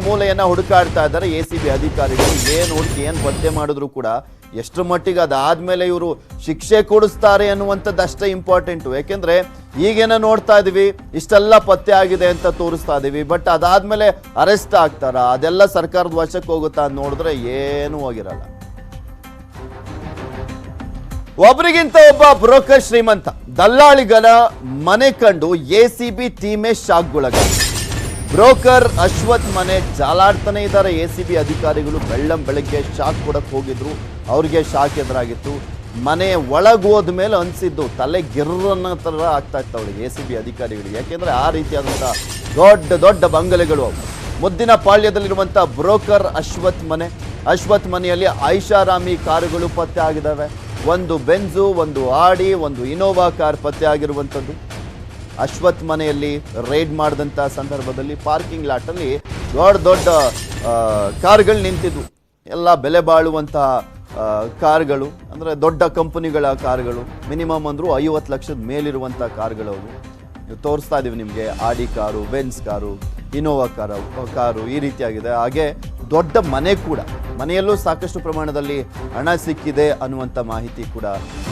[SPEAKER 1] ಮೂಲೆಯನ್ನ ಹುಡುಕಾಡ್ತಾ ಇದ್ದಾರೆ ಎಸಿಬಿ ಅಧಿಕಾರಿಗಳು. ಏನ್ ಪತ್ತೆ ಮಾಡಿದ್ರು ಕೂಡ ಎಷ್ಟರ ಮಟ್ಟಿಗೆ ಅದಾದ್ಮೇಲೆ ಇವರು ಶಿಕ್ಷೆ ಕೊಡಿಸ್ತಾರೆ ಅನ್ನುವಂಥದ್ದು ಅಷ್ಟೇ ಇಂಪಾರ್ಟೆಂಟು. ಯಾಕೆಂದ್ರೆ ಈಗೇನೋ ನೋಡ್ತಾ ಇದೀವಿ, ಇಷ್ಟೆಲ್ಲ ಪತ್ತೆ ಆಗಿದೆ ಅಂತ ತೋರಿಸ್ತಾ ಇದೀವಿ, ಬಟ್ ಅದಾದ್ಮೇಲೆ ಅರೆಸ್ಟ್ ಆಗ್ತಾರ, ಅದೆಲ್ಲ ಸರ್ಕಾರದ ವಶಕ್ಕೆ ಹೋಗುತ್ತಾ ಅಂತ ನೋಡಿದ್ರೆ ಏನೂ ಹೋಗಿರಲ್ಲ. ಒಬ್ಬರಿಗಿಂತ ಒಬ್ಬ ಬ್ರೋಕರ್ ಶ್ರೀಮಂತ. ದಲ್ಲಾಳಿಗಳ ಮನೆ ಕಂಡು ಎಸಿಬಿ ಟೀಮೇ ಶಾಕ್ಗೊಳಗಾಗಿದೆ. ಬ್ರೋಕರ್ ಅಶ್ವಥ್ ಮನೆ ಜಾಲಾಡ್ತಾನೆ ಇದ್ದಾರೆ. ಎಸಿಬಿ ಅಧಿಕಾರಿಗಳು ಬೆಳಗ್ಗೆ ಶಾಕ್ ಕೊಡಕ್ಕೆ ಹೋಗಿದ್ರು, ಅವ್ರಿಗೆ ಶಾಕ್ ಎದುರಾಗಿತ್ತು. ಮನೆ ಒಳಗೋದ ಮೇಲೆ ಅನ್ಸಿದ್ದು ತಲೆ ಗಿರ್ರನ್ನ ಥರ ಆಗ್ತಾ ಇತ್ತು ಅವಳಿಗೆ, ಎಸಿಬಿ ಅಧಿಕಾರಿಗಳಿಗೆ. ಯಾಕೆಂದ್ರೆ ಆ ರೀತಿಯಾದಂಥ ದೊಡ್ಡ ಬಂಗಲೆಗಳು ಅವು. ಮುದ್ದಿನ ಪಾಳ್ಯದಲ್ಲಿರುವಂಥ ಬ್ರೋಕರ್ ಅಶ್ವಥ್ ಮನೆಯಲ್ಲಿ ಐಷಾರಾಮಿ ಕಾರುಗಳು ಪತ್ತೆ ಆಗಿದ್ದಾವೆ. ಒಂದು ಬೆಂಜು, ಒಂದು ಆಡಿ, ಒಂದು ಇನೋವಾ ಕಾರ್ ಪತ್ತೆ ಆಗಿರುವಂಥದ್ದು. ಅಶ್ವಥ್ ಮನೆಯಲ್ಲಿ ರೈಡ್ ಮಾಡಿದಂಥ ಸಂದರ್ಭದಲ್ಲಿ ಪಾರ್ಕಿಂಗ್ ಲಾಟಲ್ಲಿ ದೊಡ್ಡ ಕಾರ್ಗಳು ನಿಂತಿದ್ವು. ಎಲ್ಲ ಬೆಲೆ ಬಾಳುವಂತಹ ಕಾರ್ಗಳು, ಅಂದರೆ ದೊಡ್ಡ ಕಂಪನಿಗಳ ಕಾರ್ಗಳು. ಮಿನಿಮಮ್ ಅಂದರೂ 50 ಲಕ್ಷದ ಮೇಲಿರುವಂಥ ಕಾರ್ಗಳು ಅವು. ನೀವು ತೋರಿಸ್ತಾ ಇದ್ದೀವಿ ನಿಮಗೆ. Audi car, Benz car, Innova car ಈ ರೀತಿಯಾಗಿದೆ. ಹಾಗೆ ದೊಡ್ಡ ಮನೆ ಕೂಡ, ಮನೆಯಲ್ಲೂ ಸಾಕಷ್ಟು ಪ್ರಮಾಣದಲ್ಲಿ ಹಣ ಸಿಕ್ಕಿದೆ ಅನ್ನುವಂಥ ಮಾಹಿತಿ ಕೂಡ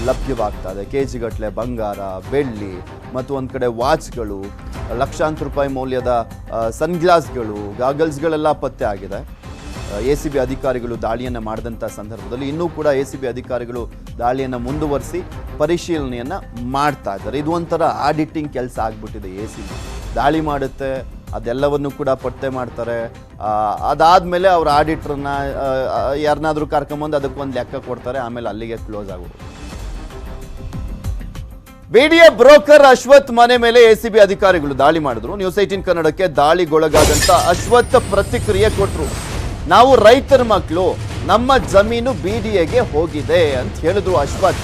[SPEAKER 1] ಲಭ್ಯವಾಗ್ತಾ ಇದೆ. ಕೆಜಿ ಗಟ್ಟಲೆ ಬಂಗಾರ, ಬೆಳ್ಳಿ ಮತ್ತು ಒಂದು ಕಡೆ ವಾಚ್ಗಳು, ಲಕ್ಷಾಂತರ ರೂಪಾಯಿ ಮೌಲ್ಯದ ಸನ್ಗ್ಲಾಸ್ಗಳು, ಗಾಗಲ್ಸ್ಗಳೆಲ್ಲ ಪತ್ತೆ ಆಗಿದೆ. ಎಸಿಬಿ ಅಧಿಕಾರಿಗಳು ದಾಳಿಯನ್ನು ಮಾಡಿದಂಥ ಸಂದರ್ಭದಲ್ಲಿ ಇನ್ನೂ ಕೂಡ ಎಸಿಬಿ ಅಧಿಕಾರಿಗಳು ದಾಳಿಯನ್ನು ಮುಂದುವರಿಸಿ ಪರಿಶೀಲನೆಯನ್ನು ಮಾಡ್ತಾ ಇದ್ದಾರೆ. ಇದು ಒಂಥರ ಆಡಿಟಿಂಗ್ ಕೆಲಸ ಆಗ್ಬಿಟ್ಟಿದೆ. ಎಸಿಬಿ ದಾಳಿ ಮಾಡುತ್ತೆ, ಅದೆಲ್ಲವನ್ನು ಕೂಡ ಪತ್ತೆ ಮಾಡ್ತಾರೆ. ಅದಾದಮೇಲೆ ಅವ್ರ ಆಡಿಟ್ರನ್ನ ಯಾರನ್ನಾದ್ರೂ ಕರ್ಕೊಂಬಂದು ಅದಕ್ಕೊಂದು ಲೆಕ್ಕ ಕೊಡ್ತಾರೆ, ಆಮೇಲೆ ಅಲ್ಲಿಗೆ ಕ್ಲೋಸ್ ಆಗೋದು. ಬಿಡಿಎ ಬ್ರೋಕರ್ ಅಶ್ವಥ್ ಮನೆ ಮೇಲೆ ಎಸಿಬಿ ಅಧಿಕಾರಿಗಳು ದಾಳಿ ಮಾಡಿದ್ರು. ನ್ಯೂಸ್ 18 ಕನ್ನಡಕ್ಕೆ ದಾಳಿಗೊಳಗಾದಂತ ಅಶ್ವಥ್ ಪ್ರತಿಕ್ರಿಯೆ ಕೊಟ್ಟರು. ನಾವು ರೈತರ ಮಕ್ಕಳು, ನಮ್ಮ ಜಮೀನು ಬಿಡಿಎಗೆ ಹೋಗಿದೆ ಅಂತ ಹೇಳಿದ್ರು ಅಶ್ವಥ್.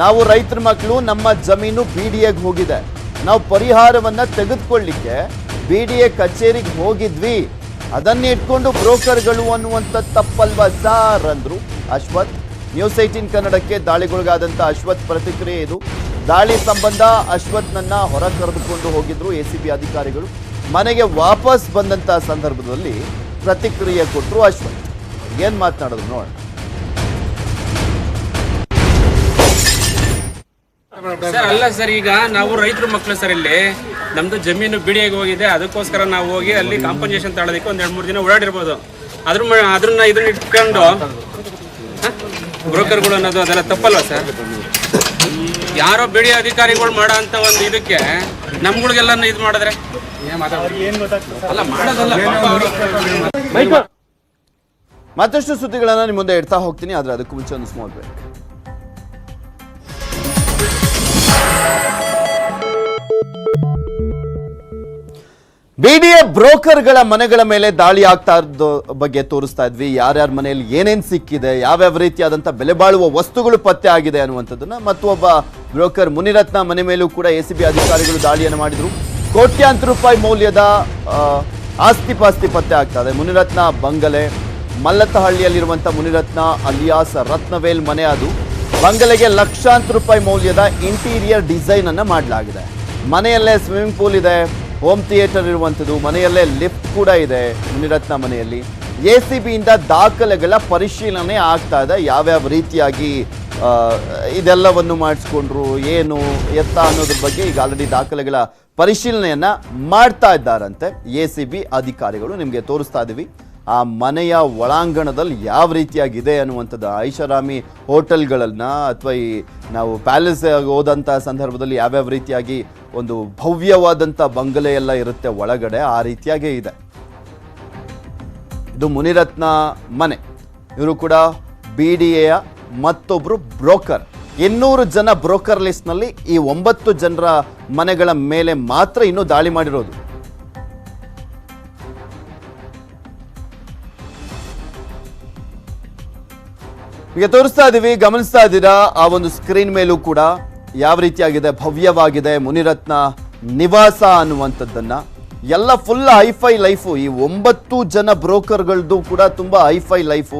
[SPEAKER 1] ನಾವು ರೈತರ ಮಕ್ಕಳು, ನಮ್ಮ ಜಮೀನು ಬಿಡಿಎಗೆ ಹೋಗಿದೆ, ನಾವು ಪರಿಹಾರವನ್ನ ತೆಗೆದುಕೊಳ್ಳಿಕ್ಕೆ ಬಿಡಿಎ ಕಚೇರಿಗೆ ಹೋಗಿದ್ವಿ, ಅದನ್ನೇ ಇಟ್ಕೊಂಡು ಬ್ರೋಕರ್ಗಳು ಅನ್ನುವಂಥ ತಪ್ಪಲ್ವಾ ಸಾರ್ ಅಂದ್ರು ಅಶ್ವಥ್. ನ್ಯೂಸ್ 18 ಕನ್ನಡಕ್ಕೆ ದಾಳಿಗೊಳಗಾದಂಥ ಅಶ್ವಥ್ ಪ್ರತಿಕ್ರಿಯೆ ಇದು. ದಾಳಿ ಸಂಬಂಧ ಅಶ್ವಥ್ನನ್ನ ಹೊರ ಕರೆದುಕೊಂಡು ಹೋಗಿದ್ರು ಎಸಿಬಿ ಅಧಿಕಾರಿಗಳು. ಮನೆಗೆ ವಾಪಸ್ ಬಂದಂಥ ಸಂದರ್ಭದಲ್ಲಿ ಪ್ರತಿಕ್ರಿಯೆ ಕೊಟ್ಟರು ಅಶ್ವಥ್. ಏನ್ ಮಾತನಾಡಿದ್ರು ನೋಡೋಣ.
[SPEAKER 4] ಸರ್ ಅಲ್ಲ ಸರ್, ಈಗ ನಾವು ರೈತರ ಮಕ್ಕಳು ಸರ್. ಇಲ್ಲಿ ನಮ್ದು ಜಮೀನು ಬಿಡಿಯಾಗಿ ಹೋಗಿದೆ, ಅದಕ್ಕೋಸ್ಕರ ನಾವು ಹೋಗಿ ಅಲ್ಲಿ ಕಾಂಪನ್ಸೇಷನ್ ತಗೊಳ್ಳೋದಕ್ಕೆ ಒಂದು 2-3 ದಿನ ಓಡಾಡಿರ್ಬೋದು. ಅದನ್ನ ಇದನ್ನ ಇಟ್ಕೊಂಡು ಬ್ರೋಕರ್ಗಳು ಅನ್ನೋದು ಅದೆಲ್ಲ ತಪ್ಪಲ್ವಾ ಸರ್? ಯಾರೋ ಬಿಡಿ ಅಧಿಕಾರಿಗಳು ಮಾಡೋ ಅಂತ ಒಂದು ಇದಕ್ಕೆ ನಮ್ಗಳಿಗೆಲ್ಲ ಇದು ಮಾಡಿದ್ರೆ ಅಲ್ಲ ಮಾಡೋದಲ್ಲ.
[SPEAKER 1] ಮತ್ತಷ್ಟು ಸುದ್ದಿಗಳನ್ನ ನಿಮ್ಮ ಮುಂದೆ ಇಡ್ತಾ ಹೋಗ್ತೀನಿ, ಆದ್ರೆ ಅದಕ್ಕೂ ಮುಂಚೆ ಒಂದು ಸ್ಮಾಲ್ ಬ್ರೇಕ್. ಬಿಡಿಎ ಬ್ರೋಕರ್ಗಳ ಮನೆಗಳ ಮೇಲೆ ದಾಳಿ ಆಗ್ತಾ ಇರೋದು ಬಗ್ಗೆ ತೋರಿಸ್ತಾ ಇದ್ವಿ. ಯಾರ್ಯಾರ ಮನೆಯಲ್ಲಿ ಏನೇನ್ ಸಿಕ್ಕಿದೆ, ಯಾವ್ಯಾವ ರೀತಿಯಾದಂಥ ಬೆಲೆ ಬಾಳುವ ವಸ್ತುಗಳು ಪತ್ತೆ ಆಗಿದೆ ಅನ್ನುವಂಥದ್ದನ್ನ. ಮತ್ತು ಒಬ್ಬ ಬ್ರೋಕರ್ ಮುನಿರತ್ನ ಮನೆ ಮೇಲೂ ಕೂಡ ಎಸಿಬಿ ಅಧಿಕಾರಿಗಳು ದಾಳಿಯನ್ನು ಮಾಡಿದ್ರು. ಕೋಟ್ಯಾಂತರ ರೂಪಾಯಿ ಮೌಲ್ಯದ ಆಸ್ತಿ ಪಾಸ್ತಿ ಪತ್ತೆ ಆಗ್ತಾ ಇದೆ. ಮುನಿರತ್ನ ಬಂಗಲೆ, ಮಲ್ಲತ್ತಹಳ್ಳಿಯಲ್ಲಿರುವಂಥ ಮುನಿರತ್ನ ಅಲಿಯಾಸ್ ರತ್ನವೇಲ್ ಮನೆ ಅದು. ಬಂಗಲೆಗೆ ಲಕ್ಷಾಂತರ ರೂಪಾಯಿ ಮೌಲ್ಯದ ಇಂಟೀರಿಯರ್ ಡಿಸೈನ್ ಅನ್ನ ಮಾಡಲಾಗಿದೆ. ಮನೆಯಲ್ಲೇ ಸ್ವಿಮ್ಮಿಂಗ್ ಪೂಲ್ ಇದೆ, ಹೋಮ್ ಥಿಯೇಟರ್ ಇರುವಂಥದ್ದು, ಮನೆಯಲ್ಲೇ ಲಿಫ್ಟ್ ಕೂಡ ಇದೆ ಮುನಿರತ್ನ ಮನೆಯಲ್ಲಿ. ಎಸಿಬಿಯಿಂದ ದಾಖಲೆಗಳ ಪರಿಶೀಲನೆ ಆಗ್ತಾ ಇದೆ. ಯಾವ್ಯಾವ ರೀತಿಯಾಗಿ ಇದೆಲ್ಲವನ್ನು ಮಾಡಿಸ್ಕೊಂಡ್ರು, ಏನು ಎತ್ತ ಅನ್ನೋದ್ರ ಬಗ್ಗೆ ಈಗ ಆಲ್ರೆಡಿ ದಾಖಲೆಗಳ ಪರಿಶೀಲನೆಯನ್ನ ಮಾಡ್ತಾ ಇದ್ದಾರಂತೆ ಎಸಿಬಿ ಅಧಿಕಾರಿಗಳು. ನಿಮಗೆ ತೋರಿಸ್ತಾ ಇದ್ದೀವಿ ಆ ಮನೆಯ ಒಳಾಂಗಣದಲ್ಲಿ ಯಾವ ರೀತಿಯಾಗಿದೆ ಅನ್ನುವಂಥದ್ದು. ಐಷಾರಾಮಿ ಹೋಟೆಲ್ಗಳನ್ನ ಅಥವಾ ಈ ನಾವು ಪ್ಯಾಲೇಸ್ ಹೋದಂಥ ಸಂದರ್ಭದಲ್ಲಿ ಯಾವ್ಯಾವ ರೀತಿಯಾಗಿ ಒಂದು ಭವ್ಯವಾದಂಥ ಬಂಗಲೆ ಎಲ್ಲ ಇರುತ್ತೆ ಒಳಗಡೆ, ಆ ರೀತಿಯಾಗೇ ಇದೆ. ಇದು ಮುನಿರತ್ನ ಮನೆ. ಇವರು ಕೂಡ BDAಯ ಮತ್ತೊಬ್ಬರು ಬ್ರೋಕರ್. 200 ಜನ ಬ್ರೋಕರ್ ಲಿಸ್ಟ್ನಲ್ಲಿ ಈ 9 ಜನರ ಮನೆಗಳ ಮೇಲೆ ಮಾತ್ರ ಇನ್ನೂ ದಾಳಿ ಮಾಡಿರೋದು. ಈಗ ತೋರಿಸ್ತಾ ಇದ್ದೀವಿ, ಗಮನಿಸ್ತಾ ಇದ್ದೀರಾ ಆ ಒಂದು ಸ್ಕ್ರೀನ್ ಮೇಲೂ ಕೂಡ ಯಾವ ರೀತಿಯಾಗಿದೆ, ಭವ್ಯವಾಗಿದೆ ಮುನಿರತ್ನ ನಿವಾಸ ಅನ್ನುವಂಥದ್ದನ್ನ. ಎಲ್ಲ ಫುಲ್ ಹೈಫೈ ಲೈಫು. ಈ 9 ಜನ ಬ್ರೋಕರ್ಗಳದ್ದು ಕೂಡ ತುಂಬಾ ಹೈಫೈ ಲೈಫು.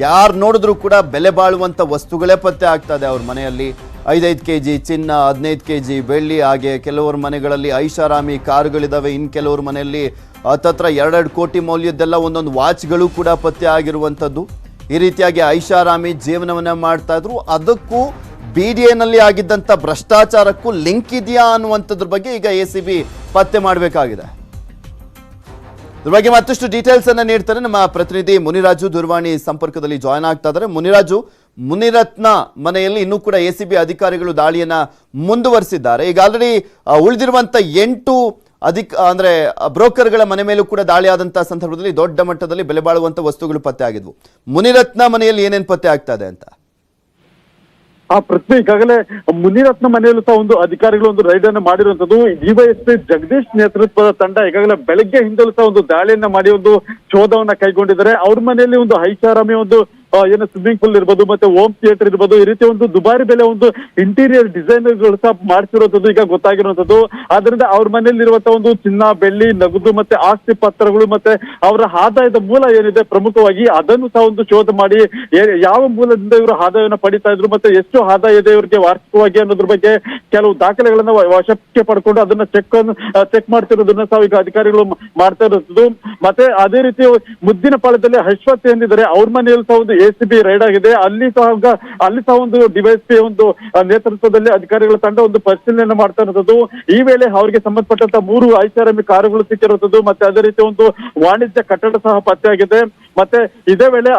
[SPEAKER 1] ಯಾರು ನೋಡಿದ್ರು ಕೂಡ ಬೆಲೆ ಬಾಳುವಂಥ ವಸ್ತುಗಳೇ ಪತ್ತೆ ಆಗ್ತದೆ ಅವ್ರ ಮನೆಯಲ್ಲಿ. 5 kg ಚಿನ್ನ, 15 kg ಬೆಳ್ಳಿ, ಹಾಗೆ ಕೆಲವರ ಮನೆಗಳಲ್ಲಿ ಐಷಾರಾಮಿ ಕಾರುಗಳಿದ್ದಾವೆ. ಇನ್ನು ಕೆಲವ್ರ ಮನೆಯಲ್ಲಿ ಹತ್ತತ್ರ 2 ಕೋಟಿ ಮೌಲ್ಯದ್ದೆಲ್ಲ ಒಂದೊಂದು ವಾಚ್ಗಳು ಕೂಡ ಪತ್ತೆ ಆಗಿರುವಂಥದ್ದು. ಈ ರೀತಿಯಾಗಿ ಐಷಾರಾಮಿ ಜೀವನವನ್ನ ಮಾಡ್ತಾ ಇದ್ರು. ಅದಕ್ಕೂ BDAನಲ್ಲಿ ಆಗಿದ್ದಂಥ ಭ್ರಷ್ಟಾಚಾರಕ್ಕೂ ಲಿಂಕ್ ಇದೆಯಾ ಅನ್ನುವಂಥದ್ರ ಬಗ್ಗೆ ಈಗ ACB ಪತ್ತೆ ಮಾಡಬೇಕಾಗಿದೆ. ಇದ್ರ ಬಗ್ಗೆ ಮತ್ತಷ್ಟು ಡೀಟೇಲ್ಸ್ ಅನ್ನ ನೀಡ್ತಾರೆ ನಮ್ಮ ಪ್ರತಿನಿಧಿ ಮುನಿರಾಜು. ದೂರವಾಣಿ ಸಂಪರ್ಕದಲ್ಲಿ ಜಾಯ್ನ್ ಆಗ್ತಾ ಇದ್ದಾರೆ. ಮುನಿರಾಜು, ಮುನಿರತ್ನ ಮನೆಯಲ್ಲಿ ಇನ್ನೂ ಕೂಡ ACB ಅಧಿಕಾರಿಗಳು ದಾಳಿಯನ್ನ ಮುಂದುವರಿಸಿದ್ದಾರೆ. ಈಗ ಆಲ್ರೆಡಿ ಉಳಿದಿರುವಂತ 8 ಅಂದ್ರೆ ಬ್ರೋಕರ್ಗಳ ಮನೆ ಮೇಲೂ ಕೂಡ ದಾಳಿ ಆದಂತಹ ಸಂದರ್ಭದಲ್ಲಿ ದೊಡ್ಡ ಮಟ್ಟದಲ್ಲಿ ಬೆಲೆ ಬಾಳುವಂತ ವಸ್ತುಗಳು ಪತ್ತೆ ಆಗಿದ್ವು. ಮುನಿರತ್ನ ಮನೆಯಲ್ಲಿ ಏನೇನು ಪತ್ತೆ ಆಗ್ತಾ ಇದೆ ಅಂತ?
[SPEAKER 5] ಪೃಥ್ವಿ, ಈಗಾಗಲೇ ಮುನಿರತ್ನ ಮನೆಯಲ್ಲೂ ಸಹ ಒಂದು ಅಧಿಕಾರಿಗಳು ಒಂದು ರೈಡ್ ಅನ್ನು ಮಾಡಿರುವಂತದ್ದು. DYSP ಜಗದೀಶ್ ನೇತೃತ್ವದ ತಂಡ ಈಗಾಗಲೇ ಬೆಳಗ್ಗೆ ಹಿಂದಲೂ ಸಹ ಒಂದು ದಾಳಿಯನ್ನ ಮಾಡಿ ಒಂದು ಶೋಧವನ್ನ ಕೈಗೊಂಡಿದ್ದಾರೆ. ಅವ್ರ ಮನೆಯಲ್ಲಿ ಒಂದು ಐಷಾರಾಮಿ ಒಂದು ಏನು ಸ್ವಿಮ್ಮಿಂಗ್ ಪೂಲ್ ಇರ್ಬೋದು, ಮತ್ತೆ ಹೋಮ್ ಥಿಯೇಟರ್ ಇರ್ಬೋದು, ಈ ರೀತಿ ಒಂದು ದುಬಾರಿ ಬೆಲೆ ಒಂದು ಇಂಟೀರಿಯರ್ ಡಿಸೈನ್ಗಳು ಸಹ ಮಾಡಿಸಿರುವಂತದ್ದು ಈಗ ಗೊತ್ತಾಗಿರುವಂತದ್ದು. ಆದ್ರಿಂದ ಅವ್ರ ಮನೆಯಲ್ಲಿ ಇರುವಂತಹ ಒಂದು ಚಿನ್ನ, ಬೆಳ್ಳಿ, ನಗದು ಮತ್ತೆ ಆಸ್ತಿ ಪತ್ರಗಳು ಮತ್ತೆ ಅವರ ಆದಾಯದ ಮೂಲ ಏನಿದೆ ಪ್ರಮುಖವಾಗಿ ಅದನ್ನು ಸಹ ಒಂದು ಶೋಧ ಮಾಡಿ ಯಾವ ಮೂಲದಿಂದ ಇವರು ಆದಾಯವನ್ನು ಪಡಿತಾ ಇದ್ರು, ಮತ್ತೆ ಎಷ್ಟು ಆದಾಯ ಇದೆ ಇವರಿಗೆ ವಾರ್ಷಿಕವಾಗಿ ಅನ್ನೋದ್ರ ಬಗ್ಗೆ ಕೆಲವು ದಾಖಲೆಗಳನ್ನ ವಶಕ್ಕೆ ಪಡ್ಕೊಂಡು ಅದನ್ನ ಚೆಕ್ ಮಾಡ್ತಿರೋದನ್ನ ಸಹ ಈಗ ಅಧಿಕಾರಿಗಳು ಮಾಡ್ತಾ ಇರುವಂತದ್ದು. ಮತ್ತೆ ಅದೇ ರೀತಿ ಮುದ್ದಿನ ಪಾಳ್ಯದಲ್ಲಿ ಅಶ್ವಥ್ ಏನಿದ್ದಾರೆ ಅವ್ರ ಮನೆಯಲ್ಲಿ ಸಹ ಒಂದು ACB ರೈಡ್ ಆಗಿದೆ. ಅಲ್ಲಿ ಸಹ ಒಂದು DYSP ಒಂದು ನೇತೃತ್ವದಲ್ಲಿ ಅಧಿಕಾರಿಗಳ ತಂಡ ಒಂದು ಪರಿಶೀಲನೆ ಮಾಡ್ತಾ ಇರುವಂತದ್ದು. ಈ ವೇಳೆ ಅವರಿಗೆ ಸಂಬಂಧಪಟ್ಟಂತ 3 ಐಷಾರಾಮಿ ಕಾರುಗಳು ಸಿಕ್ಕಿರುವಂತದ್ದು. ಮತ್ತೆ ಅದೇ ರೀತಿ ಒಂದು ವಾಣಿಜ್ಯ ಕಟ್ಟಡ ಸಹ ಪತ್ತೆಯಾಗಿದೆ. ಮತ್ತೆ ಇದೇ ವೇಳೆ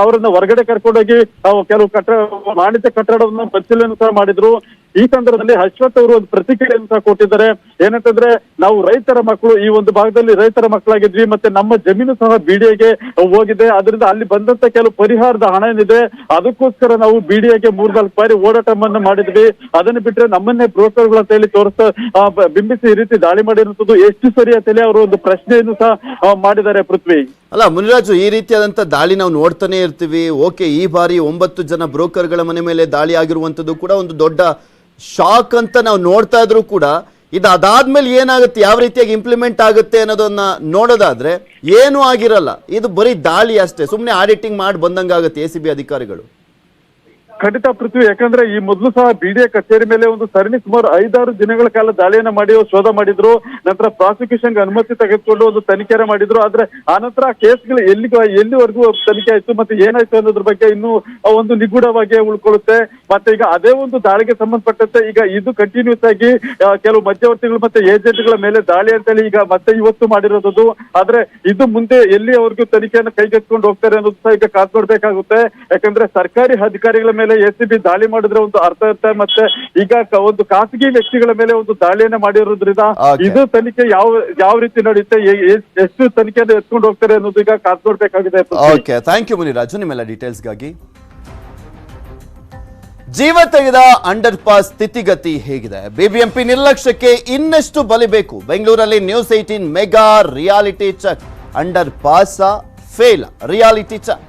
[SPEAKER 5] ಅವರನ್ನ ಹೊರಗಡೆ ಕರ್ಕೊಂಡೋಗಿ ಕೆಲವು ವಾಣಿಜ್ಯ ಕಟ್ಟಡವನ್ನು ಪರಿಶೀಲನೆ ಸಹ ಮಾಡಿದ್ರು. ಈ ಸಂದರ್ಭದಲ್ಲಿ ಅಶ್ವಥ್ ಅವರು ಒಂದು ಪ್ರತಿಕ್ರಿಯೆಯನ್ನು ಸಹ ಕೊಟ್ಟಿದ್ದಾರೆ. ಏನಂತಂದ್ರೆ, ನಾವು ರೈತರ ಮಕ್ಕಳು, ಈ ಒಂದು ಭಾಗದಲ್ಲಿ ರೈತರ ಮಕ್ಕಳಾಗಿದ್ವಿ, ಮತ್ತೆ ನಮ್ಮ ಜಮೀನು ಸಹ BDAಗೆ ಹೋಗಿದೆ. ಅದರಿಂದ ಅಲ್ಲಿ ಬಂದಂತ ಕೆಲವು ಪರಿಹಾರದ ಹಣ ಏನಿದೆ ಅದಕ್ಕೋಸ್ಕರ ನಾವು BDAಗೆ 3-4 ಬಾರಿ ಓಡಾಟವನ್ನು ಮಾಡಿದ್ವಿ. ಅದನ್ನು ಬಿಟ್ಟರೆ ನಮ್ಮನ್ನೇ ಬ್ರೋಕರ್ಗಳು ಅಂತ ಹೇಳಿ ಬಿಂಬಿಸಿ ಈ ರೀತಿ ದಾಳಿ ಮಾಡಿರುವಂತದ್ದು ಎಷ್ಟು ಸರಿ ಅಂತ ಹೇಳಿ ಅವರು ಒಂದು ಪ್ರಶ್ನೆಯನ್ನು ಸಹ ಮಾಡಿದ್ದಾರೆ. ಪೃಥ್ವಿ,
[SPEAKER 1] ಅಲ್ಲ ಮುನಿರಾಜು, ಈ ರೀತಿಯಾದಂಥ ದಾಳಿ ನಾವು ನೋಡ್ತಾನೆ ಇರ್ತೀವಿ. ಓಕೆ, ಈ ಬಾರಿ 9 ಜನ ಬ್ರೋಕರ್ಗಳ ಮನೆ ಮೇಲೆ ದಾಳಿ ಆಗಿರುವಂಥದ್ದು ಕೂಡ ಒಂದು ದೊಡ್ಡ ಶಾಕ್ ಅಂತ ನಾವು ನೋಡ್ತಾ ಇದ್ರು ಕೂಡ ಇದು ಅದಾದ್ಮೇಲೆ ಏನಾಗುತ್ತೆ, ಯಾವ ರೀತಿಯಾಗಿ ಇಂಪ್ಲಿಮೆಂಟ್ ಆಗುತ್ತೆ ಅನ್ನೋದನ್ನ ನೋಡೋದಾದ್ರೆ ಏನೂ ಆಗಿರಲ್ಲ. ಇದು ಬರೀ ದಾಳಿ ಅಷ್ಟೇ, ಸುಮ್ಮನೆ ಆಡಿಟಿಂಗ್ ಮಾಡಿ ಬಂದಂಗಾಗುತ್ತೆ ACB ಅಧಿಕಾರಿಗಳು.
[SPEAKER 5] ಖಂಡಿತ ಪೃಥ್ವಿ, ಯಾಕಂದ್ರೆ ಈ ಮೊದಲು ಸಹ BDA ಕಚೇರಿ ಮೇಲೆ ಒಂದು ಸರಣಿ ಸುಮಾರು 5-6 ದಿನಗಳ ಕಾಲ ದಾಳಿಯನ್ನ ಮಾಡಿ ಶೋಧ ಮಾಡಿದ್ರು. ನಂತರ ಪ್ರಾಸಿಕ್ಯೂಷನ್ಗೆ ಅನುಮತಿ ತೆಗೆದುಕೊಂಡು ಒಂದು ತನಿಖೆ ಮಾಡಿದ್ರು. ಆದ್ರೆ ಆನಂತರ ಕೇಸ್ಗಳು ಎಲ್ಲಿವರೆಗೂ ತನಿಖೆ ಆಯ್ತು ಮತ್ತೆ ಏನಾಯ್ತು ಅನ್ನೋದ್ರ ಬಗ್ಗೆ ಇನ್ನೂ ಒಂದು ನಿಗೂಢವಾಗಿ ಉಳ್ಕೊಳ್ಳುತ್ತೆ. ಮತ್ತೆ ಈಗ ಅದೇ ಒಂದು ದಾಳಿಗೆ ಸಂಬಂಧಪಟ್ಟಂತೆ ಈಗ ಇದು ಕಂಟಿನ್ಯೂಸ್ ಆಗಿ ಕೆಲವು ಮಧ್ಯವರ್ತಿಗಳು ಮತ್ತೆ ಏಜೆಂಟ್ಗಳ ಮೇಲೆ ದಾಳಿ ಅಂತೇಳಿ ಈಗ ಮತ್ತೆ ಇವತ್ತು ಮಾಡಿರೋದು. ಆದ್ರೆ ಇದು ಮುಂದೆ ಎಲ್ಲಿವರೆಗೂ ತನಿಖೆಯನ್ನು ಕೈಗೆತ್ಕೊಂಡು ಹೋಗ್ತಾರೆ ಅನ್ನೋದು ಸಹ ಈಗ ಕಾದ್ ನೋಡ್ಬೇಕಾಗುತ್ತೆ. ಯಾಕಂದ್ರೆ ಸರ್ಕಾರಿ ಅಧಿಕಾರಿಗಳ ಮೇಲೆ ACB ದಾಳಿ ಮಾಡಿದ್ರೆ ಒಂದು ಅರ್ಥ ಇರುತ್ತೆ. ಮತ್ತೆ ಈಗ ಒಂದು ಖಾಸಗಿ ವ್ಯಕ್ತಿಗಳ ಮೇಲೆ ಒಂದು ದಾಳಿಯನ್ನ ಮಾಡಿರೋದ್ರಿಂದ ಇದು ತನಿಖೆ ಯಾವ ರೀತಿ ನಡೆಯುತ್ತೆ, ಎಷ್ಟು ತನಿಖೆಯನ್ನು ಎತ್ಕೊಂಡು ಹೋಗ್ತಾರೆ ಅನ್ನೋದು ಈಗ ಕಾದ್ ನೋಡ್ಬೇಕಾಗಿದೆ.
[SPEAKER 1] ಓಕೆ, ಥ್ಯಾಂಕ್ ಯು ಮುನಿರಾಜು ನಿಮ್ಮೆಲ್ಲ ಡೀಟೇಲ್ಸ್ಗಾಗಿ. ಜೀವ ತೆಗೆದ ಅಂಡರ್ ಪಾಸ್ ಸ್ಥಿತಿಗತಿ ಹೇಗಿದೆ? BBMP ನಿರ್ಲಕ್ಷ್ಯಕ್ಕೆ ಇನ್ನಷ್ಟು ಬಲಿಬೇಕು. ಬೆಂಗಳೂರಲ್ಲಿ news 18 mega reality check. Underpass fail, reality check.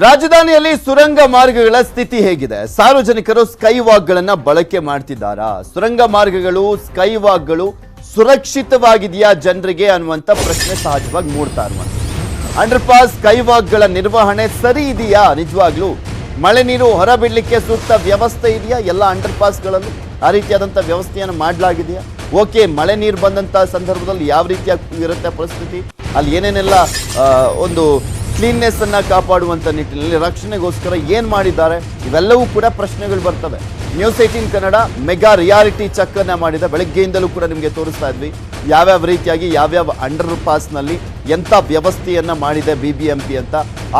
[SPEAKER 1] ರಾಜಧಾನಿಯಲ್ಲಿ ಸುರಂಗ ಮಾರ್ಗಗಳ ಸ್ಥಿತಿ ಹೇಗಿದೆ? ಸಾರ್ವಜನಿಕರು ಸ್ಕೈ ವಾಕ್ಗಳನ್ನ ಬಳಕೆ ಮಾಡ್ತಿದ್ದಾರಾ? ಸುರಂಗ ಮಾರ್ಗಗಳು, ಸ್ಕೈ ವಾಕ್ಗಳು ಸುರಕ್ಷಿತವಾಗಿದೆಯಾ ಜನರಿಗೆ ಅನ್ನುವಂಥ ಪ್ರಶ್ನೆ ಸಹಜವಾಗಿ ಮೂಡ್ತಾ ಇರುವಂಥದ್ದು. ಅಂಡರ್ ಪಾಸ್, ಸ್ಕೈ ವಾಕ್ಗಳ ನಿರ್ವಹಣೆ ಸರಿ ಇದೆಯಾ? ನಿಜವಾಗ್ಲೂ ಮಳೆ ನೀರು ಹೊರಬಿಡ್ಲಿಕ್ಕೆ ಸೂಕ್ತ ವ್ಯವಸ್ಥೆ ಇದೆಯಾ? ಎಲ್ಲ ಅಂಡರ್ ಪಾಸ್ಗಳಲ್ಲೂ ಆ ರೀತಿಯಾದಂಥ ವ್ಯವಸ್ಥೆಯನ್ನು ಮಾಡಲಾಗಿದೆಯಾ? ಓಕೆ, ಮಳೆ ನೀರು ಬಂದಂಥ ಸಂದರ್ಭದಲ್ಲಿ ಯಾವ ರೀತಿಯಾಗಿ ಇರುತ್ತೆ ಪರಿಸ್ಥಿತಿ, ಅಲ್ಲಿ ಏನೇನೆಲ್ಲ ಒಂದು ಕ್ಲೀನ್ನೆಸ್ ಅನ್ನ ಕಾಪಾಡುವಂತ ನಿಟ್ಟಿನಲ್ಲಿ ರಕ್ಷಣೆಗೋಸ್ಕರ ಏನ್ ಮಾಡಿದ್ದಾರೆ, ಇವೆಲ್ಲವೂ ಕೂಡ ಪ್ರಶ್ನೆಗಳು ಬರ್ತವೆ. News 18 Kannada mega reality check ಅನ್ನ ಮಾಡಿದೆ. ಬೆಳಗ್ಗೆಯಿಂದಲೂ ಕೂಡ ನಿಮಗೆ ತೋರಿಸ್ತಾ ಇದ್ವಿ ಯಾವ್ಯಾವ ರೀತಿಯಾಗಿ ಯಾವ್ಯಾವ ಅಂಡರ್ ಪಾಸ್ ನಲ್ಲಿ ಎಂತ ವ್ಯವಸ್ಥೆಯನ್ನ ಮಾಡಿದೆ BBMP ಅಂತ.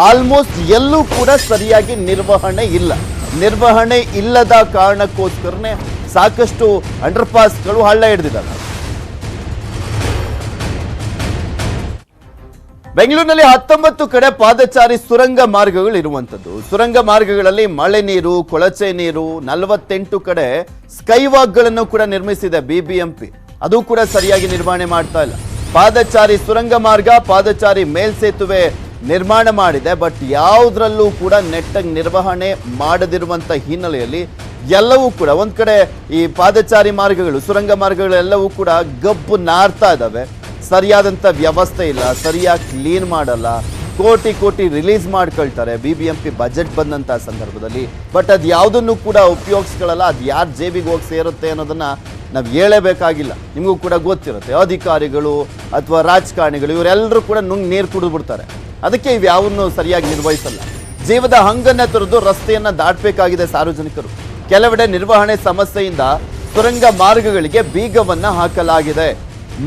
[SPEAKER 1] ಆಲ್ಮೋಸ್ಟ್ ಎಲ್ಲೂ ಕೂಡ ಸರಿಯಾಗಿ ನಿರ್ವಹಣೆ ಇಲ್ಲದ ಕಾರಣಕ್ಕೋಸ್ಕರನೇ ಸಾಕಷ್ಟು ಅಂಡರ್ ಪಾಸ್ಗಳು ಹಳ್ಳ ಹಿಡಿದಿದ್ದಾವೆ. ಬೆಂಗಳೂರಿನಲ್ಲಿ 19 ಕಡೆ ಪಾದಚಾರಿ ಸುರಂಗ ಮಾರ್ಗಗಳು ಇರುವಂತದ್ದು. ಸುರಂಗ ಮಾರ್ಗಗಳಲ್ಲಿ ಮಳೆ ನೀರು, ಕೊಳಚೆ ನೀರು, 48 ಕಡೆ ಸ್ಕೈ ವಾಕ್ಗಳನ್ನು ಕೂಡ ನಿರ್ಮಿಸಿದೆ BBMP. ಅದು ಕೂಡ ಸರಿಯಾಗಿ ನಿರ್ವಹಣೆ ಮಾಡ್ತಾ ಇಲ್ಲ. ಪಾದಚಾರಿ ಸುರಂಗ ಮಾರ್ಗ, ಪಾದಚಾರಿ ಮೇಲ್ಸೇತುವೆ ನಿರ್ಮಾಣ ಮಾಡಿದೆ, ಬಟ್ ಯಾವುದ್ರಲ್ಲೂ ಕೂಡ ನೆಟ್ಟಾಗಿ ನಿರ್ವಹಣೆ ಮಾಡದಿರುವಂತ ಹಿನ್ನೆಲೆಯಲ್ಲಿ ಎಲ್ಲವೂ ಕೂಡ ಒಂದ್ ಕಡೆ ಈ ಪಾದಚಾರಿ ಮಾರ್ಗಗಳು, ಸುರಂಗ ಮಾರ್ಗಗಳೆಲ್ಲವೂ ಕೂಡ ಗಬ್ಬು ನಾರ್ತಾ ಇದ್ದಾವೆ. ಸರಿಯಾದಂಥ ವ್ಯವಸ್ಥೆ ಇಲ್ಲ, ಸರಿಯಾಗಿ ಕ್ಲೀನ್ ಮಾಡಲ್ಲ, ಕೋಟಿ ರಿಲೀಸ್ ಮಾಡ್ಕೊಳ್ತಾರೆ BBMP ಬಜೆಟ್ ಬಂದಂಥ ಸಂದರ್ಭದಲ್ಲಿ. ಬಟ್ ಅದು ಯಾವುದನ್ನು ಕೂಡ ಉಪಯೋಗಿಸ್ಕೊಳ್ಳಲ್ಲ. ಅದು ಯಾರು ಜೇಬಿಗೆ ಹೋಗಿ ಸೇರುತ್ತೆ ಅನ್ನೋದನ್ನ ನಾವು ಹೇಳಬೇಕಾಗಿಲ್ಲ, ನಿಮಗೂ ಕೂಡ ಗೊತ್ತಿರುತ್ತೆ. ಅಧಿಕಾರಿಗಳು ಅಥವಾ ರಾಜಕಾರಣಿಗಳು ಇವರೆಲ್ಲರೂ ಕೂಡ ನುಂಗ್ ನೀರು ಕುಡಿದು ಬಿಡ್ತಾರೆ. ಅದಕ್ಕೆ ಇವ್ಯಾವನ್ನು ಸರಿಯಾಗಿ ನಿರ್ವಹಿಸಲ್ಲ. ಜೀವದ ಹಂಗನ್ನ ತೊರೆದು ರಸ್ತೆಯನ್ನ ದಾಟಬೇಕಾಗಿದೆ ಸಾರ್ವಜನಿಕರು. ಕೆಲವೆಡೆ ನಿರ್ವಹಣೆ ಸಮಸ್ಯೆಯಿಂದ ಸುರಂಗ ಮಾರ್ಗಗಳಿಗೆ ಬೀಗವನ್ನ ಹಾಕಲಾಗಿದೆ.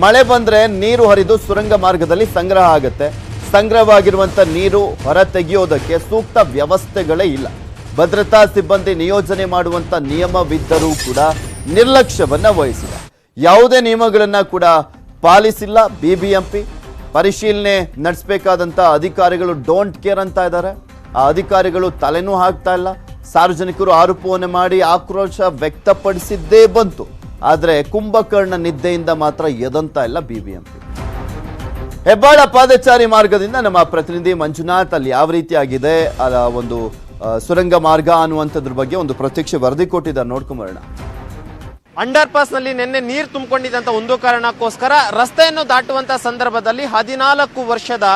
[SPEAKER 1] ಮಳೆ ಬಂದ್ರೆ ನೀರು ಹರಿದು ಸುರಂಗ ಮಾರ್ಗದಲ್ಲಿ ಸಂಗ್ರಹ ಆಗುತ್ತೆ. ಸಂಗ್ರಹವಾಗಿರುವಂತ ನೀರು ಹೊರ ತೆಗೆಯೋದಕ್ಕೆ ಸೂಕ್ತ ವ್ಯವಸ್ಥೆಗಳೇ ಇಲ್ಲ. ಭದ್ರತಾ ಸಿಬ್ಬಂದಿ ನಿಯೋಜನೆ ಮಾಡುವಂತ ನಿಯಮವಿದ್ದರೂ ಕೂಡ ನಿರ್ಲಕ್ಷ್ಯವನ್ನ ವಹಿಸಿದೆ. ಯಾವುದೇ ನಿಯಮಗಳನ್ನ ಕೂಡ ಪಾಲಿಸಿಲ್ಲ BBMP. ಪರಿಶೀಲನೆ ನಡೆಸಬೇಕಾದಂತ ಅಧಿಕಾರಿಗಳು ಡೋಂಟ್ ಕೇರ್ ಅಂತ ಇದ್ದಾರೆ. ಆ ಅಧಿಕಾರಿಗಳು ತಲೆನೂ ಹಾಕ್ತಾ ಇಲ್ಲ. ಸಾರ್ವಜನಿಕರು ಆರೋಪವನ್ನು ಮಾಡಿ ಆಕ್ರೋಶ ವ್ಯಕ್ತಪಡಿಸಿದ್ದೇ ಬಂತು. ಆದರೆ ಕುಂಭಕರ್ಣ ನಿದ್ದೆಯಿಂದ ಮಾತ್ರ ಎದಂತ ಇಲ್ಲ BBMP. ಹೆಬ್ಬಾಳ ಪಾದಚಾರಿ ಮಾರ್ಗದಿಂದ ನಮ್ಮ ಪ್ರತಿನಿಧಿ ಮಂಜುನಾಥ್ ಅಲ್ಲಿ ಯಾವ ರೀತಿಯಾಗಿದೆ ಒಂದು ಸುರಂಗ ಮಾರ್ಗ ಅನ್ನುವಂಥದ್ರ ಬಗ್ಗೆ ಒಂದು ಪ್ರತ್ಯಕ್ಷ ವರದಿ ಕೊಟ್ಟಿದ್ದಾರೆ, ನೋಡ್ಕೊಂಬರೋಣ.
[SPEAKER 3] ಅಂಡರ್ ಪಾಸ್ ನಲ್ಲಿ ನಿನ್ನೆ ನೀರು ತುಂಬಿಕೊಂಡಿದ್ದಂತ ಒಂದು ಕಾರಣಕ್ಕೋಸ್ಕರ ರಸ್ತೆಯನ್ನು ದಾಟುವಂತಹ ಸಂದರ್ಭದಲ್ಲಿ 14 ವರ್ಷದ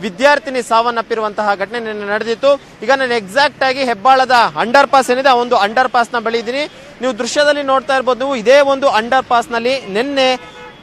[SPEAKER 3] ವಿದ್ಯಾರ್ಥಿನಿ ಸಾವನ್ನಪ್ಪಿರುವಂತಹ ಘಟನೆ ನಿನ್ನೆ ನಡೆದಿತ್ತು. ಈಗ ನಾನು ಎಕ್ಸಾಕ್ಟ್ ಆಗಿ ಹೆಬ್ಬಾಳದ ಅಂಡರ್ ಪಾಸ್ ಏನಿದೆ ಆ ಒಂದು ಅಂಡರ್ ಪಾಸ್ ನ ಬಳಿ ಇದ್ದೀನಿ. ನೀವು ದೃಶ್ಯದಲ್ಲಿ ನೋಡ್ತಾ ಇರ್ಬೋದು, ನೀವು ಇದೇ ಒಂದು ಅಂಡರ್ ಪಾಸ್ ನಲ್ಲಿ ನಿನ್ನೆ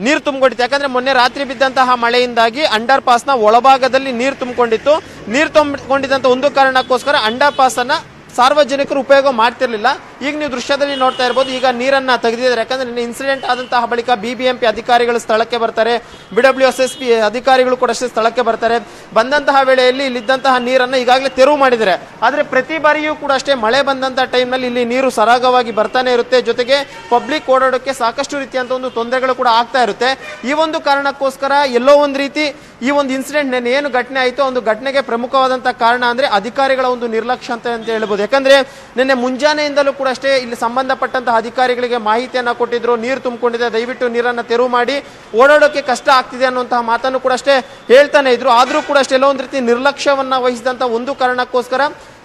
[SPEAKER 3] ನೀರು ತುಂಬಿಕೊಂಡಿತ್ತು. ಯಾಕಂದ್ರೆ ಮೊನ್ನೆ ರಾತ್ರಿ ಬಿದ್ದಂತಹ ಮಳೆಯಿಂದಾಗಿ ಅಂಡರ್ ಪಾಸ್ ನ ಒಳಭಾಗದಲ್ಲಿ ನೀರು ತುಂಬಿಕೊಂಡಿತ್ತು. ನೀರು ತುಂಬಿಕೊಂಡಿದ್ದಂತ ಒಂದು ಕಾರಣಕ್ಕೋಸ್ಕರ ಅಂಡರ್ ಪಾಸ್ ಅನ್ನ ಸಾರ್ವಜನಿಕರು ಉಪಯೋಗ ಮಾಡ್ತಿರ್ಲಿಲ್ಲ. ಈಗ ನೀವು ದೃಶ್ಯದಲ್ಲಿ ನೋಡ್ತಾ ಇರ್ಬೋದು, ಈಗ ನೀರನ್ನ ತೆಗೆದಿದ್ದಾರೆ. ಯಾಕಂದ್ರೆ ನಿನ್ನೆ ಇನ್ಸಿಡೆಂಟ್ ಆದಂತಹ ಬಳಿಕ BBMP ಅಧಿಕಾರಿಗಳು ಸ್ಥಳಕ್ಕೆ ಬರ್ತಾರೆ, BWSSP ಅಧಿಕಾರಿಗಳು ಕೂಡ ಅಷ್ಟೇ ಸ್ಥಳಕ್ಕೆ ಬರ್ತಾರೆ. ಬಂದಂತಹ ವೇಳೆಯಲ್ಲಿ ಇಲ್ಲಿದ್ದಂತಹ ನೀರನ್ನ ಈಗಾಗಲೇ ತೆರವು ಮಾಡಿದ್ದಾರೆ. ಆದ್ರೆ ಪ್ರತಿ ಬಾರಿಯೂ ಕೂಡ ಅಷ್ಟೇ ಮಳೆ ಬಂದಂತಹ ಟೈಮ್ನಲ್ಲಿ ಇಲ್ಲಿ ನೀರು ಸರಾಗವಾಗಿ ಬರ್ತಾನೆ ಇರುತ್ತೆ. ಜೊತೆಗೆ ಪಬ್ಲಿಕ್ ಓಡಾಡೋಕೆ ಸಾಕಷ್ಟು ರೀತಿಯಂತ ಒಂದು ತೊಂದರೆಗಳು ಕೂಡ ಆಗ್ತಾ ಇರುತ್ತೆ. ಈ ಒಂದು ಕಾರಣಕ್ಕೋಸ್ಕರ ಎಲ್ಲೋ ಒಂದು ರೀತಿ ಈ ಒಂದು ಇನ್ಸಿಡೆಂಟ್ ನೆನ್ನೆ ಏನು ಘಟನೆ ಆಯಿತು ಒಂದು ಘಟನೆಗೆ ಪ್ರಮುಖವಾದಂತಹ ಕಾರಣ ಅಂದ್ರೆ ಅಧಿಕಾರಿಗಳ ಒಂದು ನಿರ್ಲಕ್ಷ್ಯ ಅಂತ ಹೇಳ್ಬೋದು. ಯಾಕಂದ್ರೆ ನಿನ್ನೆ ಮುಂಜಾನೆಯಿಂದಲೂ ಕೂಡ ಅಷ್ಟೇ ಇಲ್ಲಿ ಸಂಬಂಧಪಟ್ಟಂತಹ ಅಧಿಕಾರಿಗಳಿಗೆ ಮಾಹಿತಿಯನ್ನ ಕೊಟ್ಟಿದ್ರು, ನೀರು ತುಂಬಿಕೊಂಡಿದೆ, ದಯವಿಟ್ಟು ನೀರನ್ನ ತೆರವು ಮಾಡಿ, ಓಡಾಡೋಕೆ ಕಷ್ಟ ಆಗ್ತಿದೆ ಅನ್ನುವಂತಹ ಮಾತನ್ನು ಕೂಡ ಅಷ್ಟೇ ಹೇಳ್ತಾನೆ ಇದ್ರು. ಆದ್ರೂ ಕೂಡ ಅಷ್ಟೇ ಎಲ್ಲೋ ಒಂದು ರೀತಿ ನಿರ್ಲಕ್ಷ್ಯವನ್ನ ವಹಿಸಿದಂತ ಒಂದು ಕಾರಣಕ್ಕೋಸ್ಕರ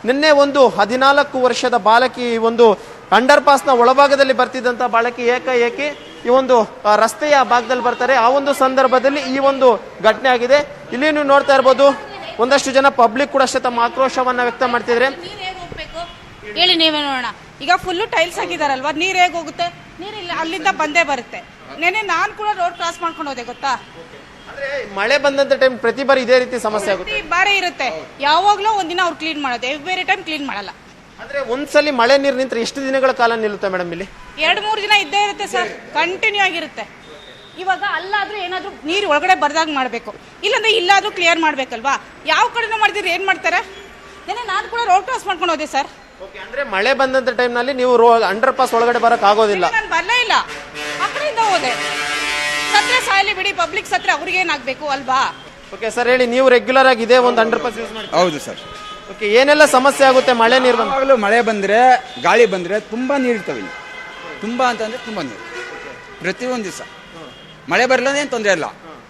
[SPEAKER 3] ನಿನ್ನೆ ಒಂದು 14 ವರ್ಷದ ಬಾಲಕಿ ಒಂದು ಅಂಡರ್ ಪಾಸ್ ನ ಒಳಭಾಗದಲ್ಲಿ ಬರ್ತಿದ್ದಂತ ಬಾಲಕಿ ಏಕಾಏಕಿ ಈ ಒಂದು ರಸ್ತೆಯ ಭಾಗದಲ್ಲಿ ಬರ್ತಾರೆ. ಆ ಒಂದು ಸಂದರ್ಭದಲ್ಲಿ ಈ ಒಂದು ಘಟನೆ ಆಗಿದೆ. ಇಲ್ಲಿ ನೀವು ನೋಡ್ತಾ ಇರ್ಬೋದು, ಒಂದಷ್ಟು ಜನ ಪಬ್ಲಿಕ್ ಕೂಡ ಅಷ್ಟೇ ತಮ್ಮ ಆಕ್ರೋಶವನ್ನ ವ್ಯಕ್ತ ಮಾಡ್ತಿದ್ರೆ.
[SPEAKER 6] ಹೇಳಿ ನೀವೇ ನೋಡೋಣ. ಈಗ ಫುಲ್ಲು ಟೈಲ್ಸ್ ಹಾಕಿದಾರಲ್ವಾ, ನೀರ್ ಹೇಗೆ ಹೋಗುತ್ತೆ? ನೀರಿಲ್ಲ, ಅಲ್ಲಿಂದ ಬಂದೇ ಬರುತ್ತೆ. ನೆನೆ ನಾನು ಕೂಡ ರೋಡ್ ಕ್ರಾಸ್ ಮಾಡ್ಕೊಂಡು ಹೋದೆ, ಗೊತ್ತಾ?
[SPEAKER 3] ಅಂದ್ರೆ ಮಳೆ ಬಂದಂತ ಟೈಮ್ ಪ್ರತಿ ಬಾರಿ ಇದೇ ರೀತಿ ಸಮಸ್ಯೆ ಆಗುತ್ತೆ.
[SPEAKER 6] ಪ್ರತಿ ಬಾರಿ ಇರುತ್ತೆ. ಯಾವಾಗ್ಲೂ ಒಂದಿನ ಅವ್ರು ಕ್ಲೀನ್ ಮಾಡೋದು, ಎವ್ರಿ ಟೈಮ್ ಕ್ಲೀನ್ ಮಾಡಲ್ಲ.
[SPEAKER 3] ಅಂದ್ರೆ ಒಂದ್ಸಲಿ ಮಳೆ ನೀರು ನಿಂತ್ರೆ ಎಷ್ಟು ದಿನಗಳ ಕಾಲ ನಿಲ್ಲುತ್ತೆ ಮೇಡಮ್? ಇಲ್ಲಿ
[SPEAKER 6] 2-3 ದಿನ ಇದ್ದೇ ಇರುತ್ತೆ ಸರ್, ಕಂಟಿನ್ಯೂ ಆಗಿರುತ್ತೆ. ಇವಾಗ ಅಲ್ಲಾದ್ರೂ ಏನಾದ್ರೂ ನೀರು ಒಳಗಡೆ ಬರ್ದಾಗ ಮಾಡಬೇಕು, ಇಲ್ಲಾಂದ್ರೆ ಇಲ್ಲಾದ್ರೂ ಕ್ಲಿಯರ್ ಮಾಡ್ಬೇಕಲ್ವಾ? ಯಾವ ಕಡೆನೂ ಮಾಡಿದ್ರೆ ಏನ್ ಮಾಡ್ತಾರೆ? ನೆನೆ ನಾನು ಕೂಡ ರೋಡ್ ಕ್ರಾಸ್ ಮಾಡ್ಕೊಂಡು ಹೋದೆ ಸರ್.
[SPEAKER 3] ಅಂದ್ರೆ ಮಳೆ ಬಂದಂತ ಟೈಮ್ ನಲ್ಲಿ ನೀವು ಅಂಡರ್ ಪಾಸ್ ಒಳಗಡೆ ಬರಕ್ ಆಗೋದಿಲ್ಲ?
[SPEAKER 6] ನಾನು ಬರಲೇ ಇಲ್ಲ, ಆ ಕಡೆಯಿಂದ ಹೋದೆ. ಸತ್ರ ಸಾಯಲಿ ಬಿಡಿ, ಪಬ್ಲಿಕ್ ಸತ್ರ ಅವ್ರಿಗೆ ಏನಾಗಬೇಕು ಅಲ್ವಾ?
[SPEAKER 3] ಓಕೆ ಸರ್, ಹೇಳಿ, ನೀವು ರೆಗ್ಯುಲರ್ ಆಗಿ ಇದೇ ಒಂದು ಅಂಡರ್ ಪಾಸ್ ಯೂಸ್ ಮಾಡಿ?
[SPEAKER 7] ಹೌದು ಸರ್.
[SPEAKER 3] ಓಕೆ, ಏನೆಲ್ಲ ಸಮಸ್ಯೆ ಆಗುತ್ತೆ ಮಳೆ ನೀರು ಬಂದಾಗಲೂ?
[SPEAKER 7] ಮಳೆ ಬಂದರೆ, ಗಾಳಿ ಬಂದರೆ ತುಂಬ ನೀರು ಇರ್ತವೆ ಇಲ್ಲಿ. ತುಂಬ ಅಂತಂದರೆ ತುಂಬ ನೀರು ಪ್ರತಿಯೊಂದು ದಿವಸ. ಮಳೆ ಬರಲ್ಲ ಏನು ತೊಂದರೆ ಇಲ್ಲ,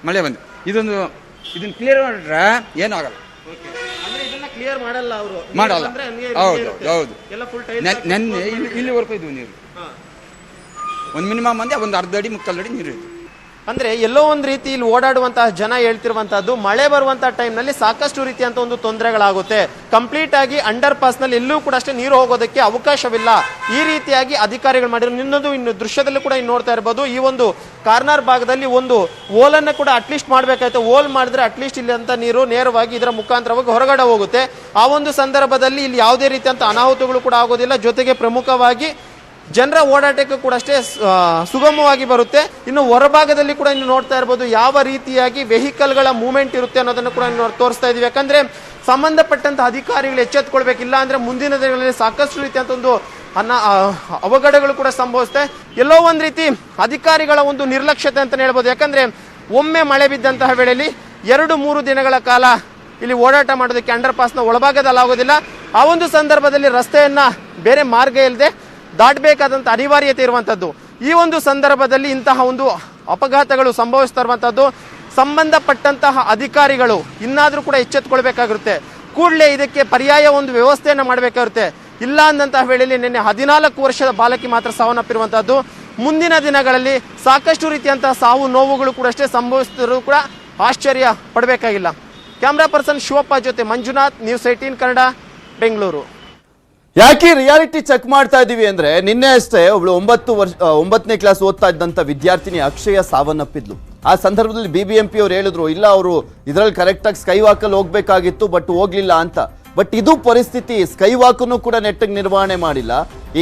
[SPEAKER 7] ಮಳೆ ಬಂದು ಇದನ್ನು ಕ್ಲಿಯರ್ ಮಾಡಿದ್ರೆ ಏನೂ ಆಗಲ್ಲ.
[SPEAKER 3] ಕ್ಲಿಯರ್ ಮಾಡಲ್ಲ ಅವರು,
[SPEAKER 7] ಮಾಡಲ್ಲ. ಹೌದು ಹೌದು.
[SPEAKER 3] ಎಲ್ಲ ಫುಲ್
[SPEAKER 7] ನೆನ್ನೆ ಇಲ್ಲಿವರೆಗೂ ಇದು ನೀರು ಒಂದು ಮಿನಿಮಮ್ ಅಂದ್ರೆ ಒಂದು ಅರ್ಧ ಅಡಿ ಮುಕ್ಕಾಲು ಅಡಿ ನೀರು ಇದೆ.
[SPEAKER 3] ಅಂದ್ರೆ ಎಲ್ಲೋ ಒಂದು ರೀತಿ ಇಲ್ಲಿ ಓಡಾಡುವಂತಹ ಜನ ಹೇಳ್ತಿರುವಂತಹದ್ದು ಮಳೆ ಬರುವಂತಹ ಟೈಮ್ ನಲ್ಲಿ ಸಾಕಷ್ಟು ರೀತಿಯಂತ ಒಂದು ತೊಂದರೆಗಳಾಗುತ್ತೆ. ಕಂಪ್ಲೀಟ್ ಆಗಿ ಅಂಡರ್ ಪಾಸ್ ನಲ್ಲಿ ಎಲ್ಲೂ ಕೂಡ ಅಷ್ಟೇ ನೀರು ಹೋಗೋದಕ್ಕೆ ಅವಕಾಶವಿಲ್ಲ. ಈ ರೀತಿಯಾಗಿ ಅಧಿಕಾರಿಗಳು ಮಾಡಿರೋ ಇನ್ನು ದೃಶ್ಯದಲ್ಲೂ ಕೂಡ ಇನ್ನು ನೋಡ್ತಾ ಇರಬಹುದು. ಈ ಒಂದು ಕಾರ್ನರ್ ಭಾಗದಲ್ಲಿ ಒಂದು ಓಲನ್ನು ಕೂಡ ಅಟ್ಲೀಸ್ಟ್ ಮಾಡ್ಬೇಕಾಯ್ತು. ಓಲ್ ಮಾಡಿದ್ರೆ ಅಟ್ಲೀಸ್ಟ್ ಇಲ್ಲಿ ಅಂತ ನೀರು ನೇರವಾಗಿ ಇದರ ಮುಖಾಂತರವಾಗಿ ಹೊರಗಡೆ ಹೋಗುತ್ತೆ. ಆ ಒಂದು ಸಂದರ್ಭದಲ್ಲಿ ಇಲ್ಲಿ ಯಾವುದೇ ರೀತಿಯಂತ ಅನಾಹುತಗಳು ಕೂಡ ಆಗೋದಿಲ್ಲ. ಜೊತೆಗೆ ಪ್ರಮುಖವಾಗಿ ಜನರ ಓಡಾಟಕ್ಕೆ ಕೂಡ ಅಷ್ಟೇ ಸುಗಮವಾಗಿ ಬರುತ್ತೆ. ಇನ್ನು ಹೊರಭಾಗದಲ್ಲಿ ಕೂಡ ಇನ್ನು ನೋಡ್ತಾ ಇರ್ಬೋದು ಯಾವ ರೀತಿಯಾಗಿ ವೆಹಿಕಲ್ಗಳ ಮೂವ್ಮೆಂಟ್ ಇರುತ್ತೆ ಅನ್ನೋದನ್ನು ಕೂಡ ತೋರಿಸ್ತಾ ಇದೀವಿ. ಯಾಕಂದ್ರೆ ಸಂಬಂಧಪಟ್ಟಂತ ಅಧಿಕಾರಿಗಳು ಎಚ್ಚೆತ್ತುಕೊಳ್ಬೇಕಿಲ್ಲ ಅಂದ್ರೆ ಮುಂದಿನ ದಿನಗಳಲ್ಲಿ ಸಾಕಷ್ಟು ರೀತಿಯಂತ ಒಂದು ಅವಘಡಗಳು ಕೂಡ ಸಂಭವಿಸುತ್ತೆ. ಎಲ್ಲೋ ಒಂದ್ ರೀತಿ ಅಧಿಕಾರಿಗಳ ಒಂದು ನಿರ್ಲಕ್ಷ್ಯತೆ ಅಂತ ಹೇಳ್ಬೋದು. ಯಾಕಂದ್ರೆ ಒಮ್ಮೆ ಮಳೆ ಬಿದ್ದಂತಹ ವೇಳೆಯಲ್ಲಿ 2-3 ದಿನಗಳ ಕಾಲ ಇಲ್ಲಿ ಓಡಾಟ ಮಾಡೋದಕ್ಕೆ ಅಂಡರ್ ಪಾಸ್ನ ಒಳಭಾಗದಲ್ಲಿ ಆಗೋದಿಲ್ಲ. ಆ ಒಂದು ಸಂದರ್ಭದಲ್ಲಿ ರಸ್ತೆಯನ್ನ ಬೇರೆ ಮಾರ್ಗ ಇಲ್ಲದೆ ದಾಟಬೇಕಾದಂಥ ಅನಿವಾರ್ಯತೆ ಇರುವಂಥದ್ದು. ಈ ಒಂದು ಸಂದರ್ಭದಲ್ಲಿ ಇಂತಹ ಒಂದು ಅಪಘಾತಗಳು ಸಂಭವಿಸ್ತಾ ಇರುವಂಥದ್ದು ಸಂಬಂಧಪಟ್ಟಂತಹ ಅಧಿಕಾರಿಗಳು ಇನ್ನಾದರೂ ಕೂಡ ಎಚ್ಚೆತ್ತುಕೊಳ್ಬೇಕಾಗಿರುತ್ತೆ. ಕೂಡಲೇ ಇದಕ್ಕೆ ಪರ್ಯಾಯ ಒಂದು ವ್ಯವಸ್ಥೆಯನ್ನು ಮಾಡಬೇಕಾಗಿರುತ್ತೆ. ಇಲ್ಲ ಅಂದಂತಹ ವೇಳೆಯಲ್ಲಿ ನಿನ್ನೆ 14 ವರ್ಷದ ಬಾಲಕಿ ಮಾತ್ರ ಸಾವನ್ನಪ್ಪಿರುವಂಥದ್ದು. ಮುಂದಿನ ದಿನಗಳಲ್ಲಿ ಸಾಕಷ್ಟು ರೀತಿಯಂತಹ ಸಾವು ನೋವುಗಳು ಕೂಡ ಅಷ್ಟೇ ಸಂಭವಿಸಿದರೂ ಕೂಡ ಆಶ್ಚರ್ಯ ಪಡಬೇಕಾಗಿಲ್ಲ. ಕ್ಯಾಮ್ರಾ ಪರ್ಸನ್ ಶಿವಪ್ಪ ಜೊತೆ ಮಂಜುನಾಥ್, ನ್ಯೂಸ್ 18 ಕನ್ನಡ, ಬೆಂಗಳೂರು.
[SPEAKER 1] ಯಾಕೆ ರಿಯಾಲಿಟಿ ಚೆಕ್ ಮಾಡ್ತಾ ಇದೀವಿ ಅಂದ್ರೆ ನಿನ್ನೆ ಅಷ್ಟೇ ಒಬ್ಳು 9ನೇ ಕ್ಲಾಸ್ ಓದ್ತಾ ಇದ್ದಂತ ವಿದ್ಯಾರ್ಥಿನಿ ಅಕ್ಷಯ ಸಾವನ್ನಪ್ಪಿದ್ಲು. ಆ ಸಂದರ್ಭದಲ್ಲಿ BBMP ಅವ್ರು ಹೇಳಿದ್ರು ಇಲ್ಲ ಅವರು ಇದ್ರಲ್ಲಿ ಕರೆಕ್ಟ್ ಆಗಿ ಸ್ಕೈ ವಾಕ್ ಅಲ್ಲಿ ಹೋಗ್ಬೇಕಾಗಿತ್ತು ಬಟ್ ಹೋಗ್ಲಿಲ್ಲ ಅಂತ. ಬಟ್ ಇದು ಪರಿಸ್ಥಿತಿ. ಸ್ಕೈ ವಾಕ್ ಅನ್ನು ಕೂಡ ನೆಟ್ಟಗೆ ನಿರ್ವಹಣೆ ಮಾಡಿಲ್ಲ,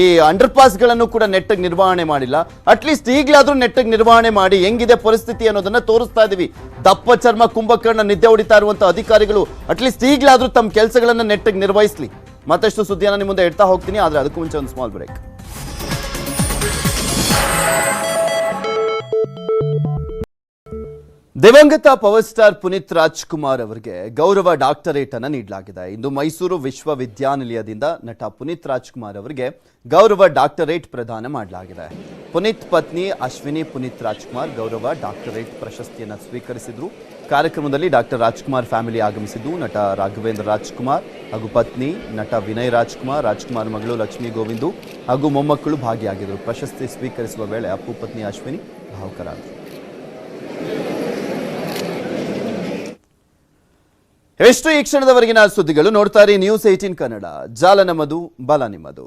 [SPEAKER 1] ಈ ಅಂಡರ್ ಪಾಸ್ ಗಳನ್ನು ಕೂಡ ನೆಟ್ಟಗೆ ನಿರ್ವಹಣೆ ಮಾಡಿಲ್ಲ. ಅಟ್ಲೀಸ್ಟ್ ಈಗಲಾದ್ರೂ ನೆಟ್ಟಗೆ ನಿರ್ವಹಣೆ ಮಾಡಿ ಹೆಂಗಿದೆ ಪರಿಸ್ಥಿತಿ ಅನ್ನೋದನ್ನ ತೋರಿಸ್ತಾ ಇದೀವಿ. ದಪ್ಪ ಚರ್ಮ ಕುಂಭಕರ್ಣ ನಿದ್ದೆ ಹೊಡಿತಾ ಇರುವಂತ ಅಧಿಕಾರಿಗಳು ಅಟ್ಲೀಸ್ಟ್ ಈಗಲಾದ್ರೂ ತಮ್ಮ ಕೆಲಸಗಳನ್ನ ನೆಟ್ಟಗೆ ನಿರ್ವಹಿಸ್ಲಿ. ಮತ್ತಷ್ಟು ಸುದ್ದಿಯನ್ನು ನಿಮ್ಮ ಮುಂದೆ ಇಡ್ತಾ ಹೋಗ್ತೀನಿ, ಆದ್ರೆ ಅದಕ್ಕೂ ಮುಂಚೆ ಒಂದು ಸ್ಮಾಲ್ ಬ್ರೇಕ್. ದಿವಂಗತ ಪವರ್ ಸ್ಟಾರ್ ಪುನೀತ್ ರಾಜ್ಕುಮಾರ್ ಅವರಿಗೆ ಗೌರವ ಡಾಕ್ಟರೇಟ್ ಅನ್ನು ನೀಡಲಾಗಿದೆ. ಇಂದು ಮೈಸೂರು ವಿಶ್ವವಿದ್ಯಾನಿಲಯದಿಂದ ನಟ ಪುನೀತ್ ರಾಜ್ಕುಮಾರ್ ಅವರಿಗೆ ಗೌರವ ಡಾಕ್ಟರೇಟ್ ಪ್ರದಾನ ಮಾಡಲಾಗಿದೆ. ಪುನೀತ್ ಪತ್ನಿ ಅಶ್ವಿನಿ ಪುನೀತ್ ರಾಜ್ಕುಮಾರ್ ಗೌರವ ಡಾಕ್ಟರೇಟ್ ಪ್ರಶಸ್ತಿಯನ್ನು ಸ್ವೀಕರಿಸಿದ್ರು. ಕಾರ್ಯಕ್ರಮದಲ್ಲಿ ಡಾಕ್ಟರ್ ರಾಜ್ಕುಮಾರ್ ಫ್ಯಾಮಿಲಿ ಆಗಮಿಸಿದ್ದು ನಟ ರಾಘವೇಂದ್ರ ರಾಜ್ಕುಮಾರ್ ಹಾಗೂ ಪತ್ನಿ ನಟ ವಿನಯ್ ರಾಜ್ಕುಮಾರ್, ರಾಜ್ಕುಮಾರ್ ಮಗಳು ಲಕ್ಷ್ಮೀ ಗೋವಿಂದು ಹಾಗೂ ಮೊಮ್ಮಕ್ಕಳು ಭಾಗಿಯಾಗಿದ್ದರು. ಪ್ರಶಸ್ತಿ ಸ್ವೀಕರಿಸುವ ವೇಳೆ ಅಪ್ಪು ಪತ್ನಿ ಅಶ್ವಿನಿ ಭಾವುಕರಾದರು. ಎಷ್ಟು ಈ ಕ್ಷಣದವರೆಗಿನ ಸುದ್ದಿಗಳು ನೋಡ್ತಾ ಇರಿ ನ್ಯೂಸ್ 18 ಕನ್ನಡ. ಜಾಲ ನಮ್ಮದು, ಬಲ ನಿಮ್ಮದು.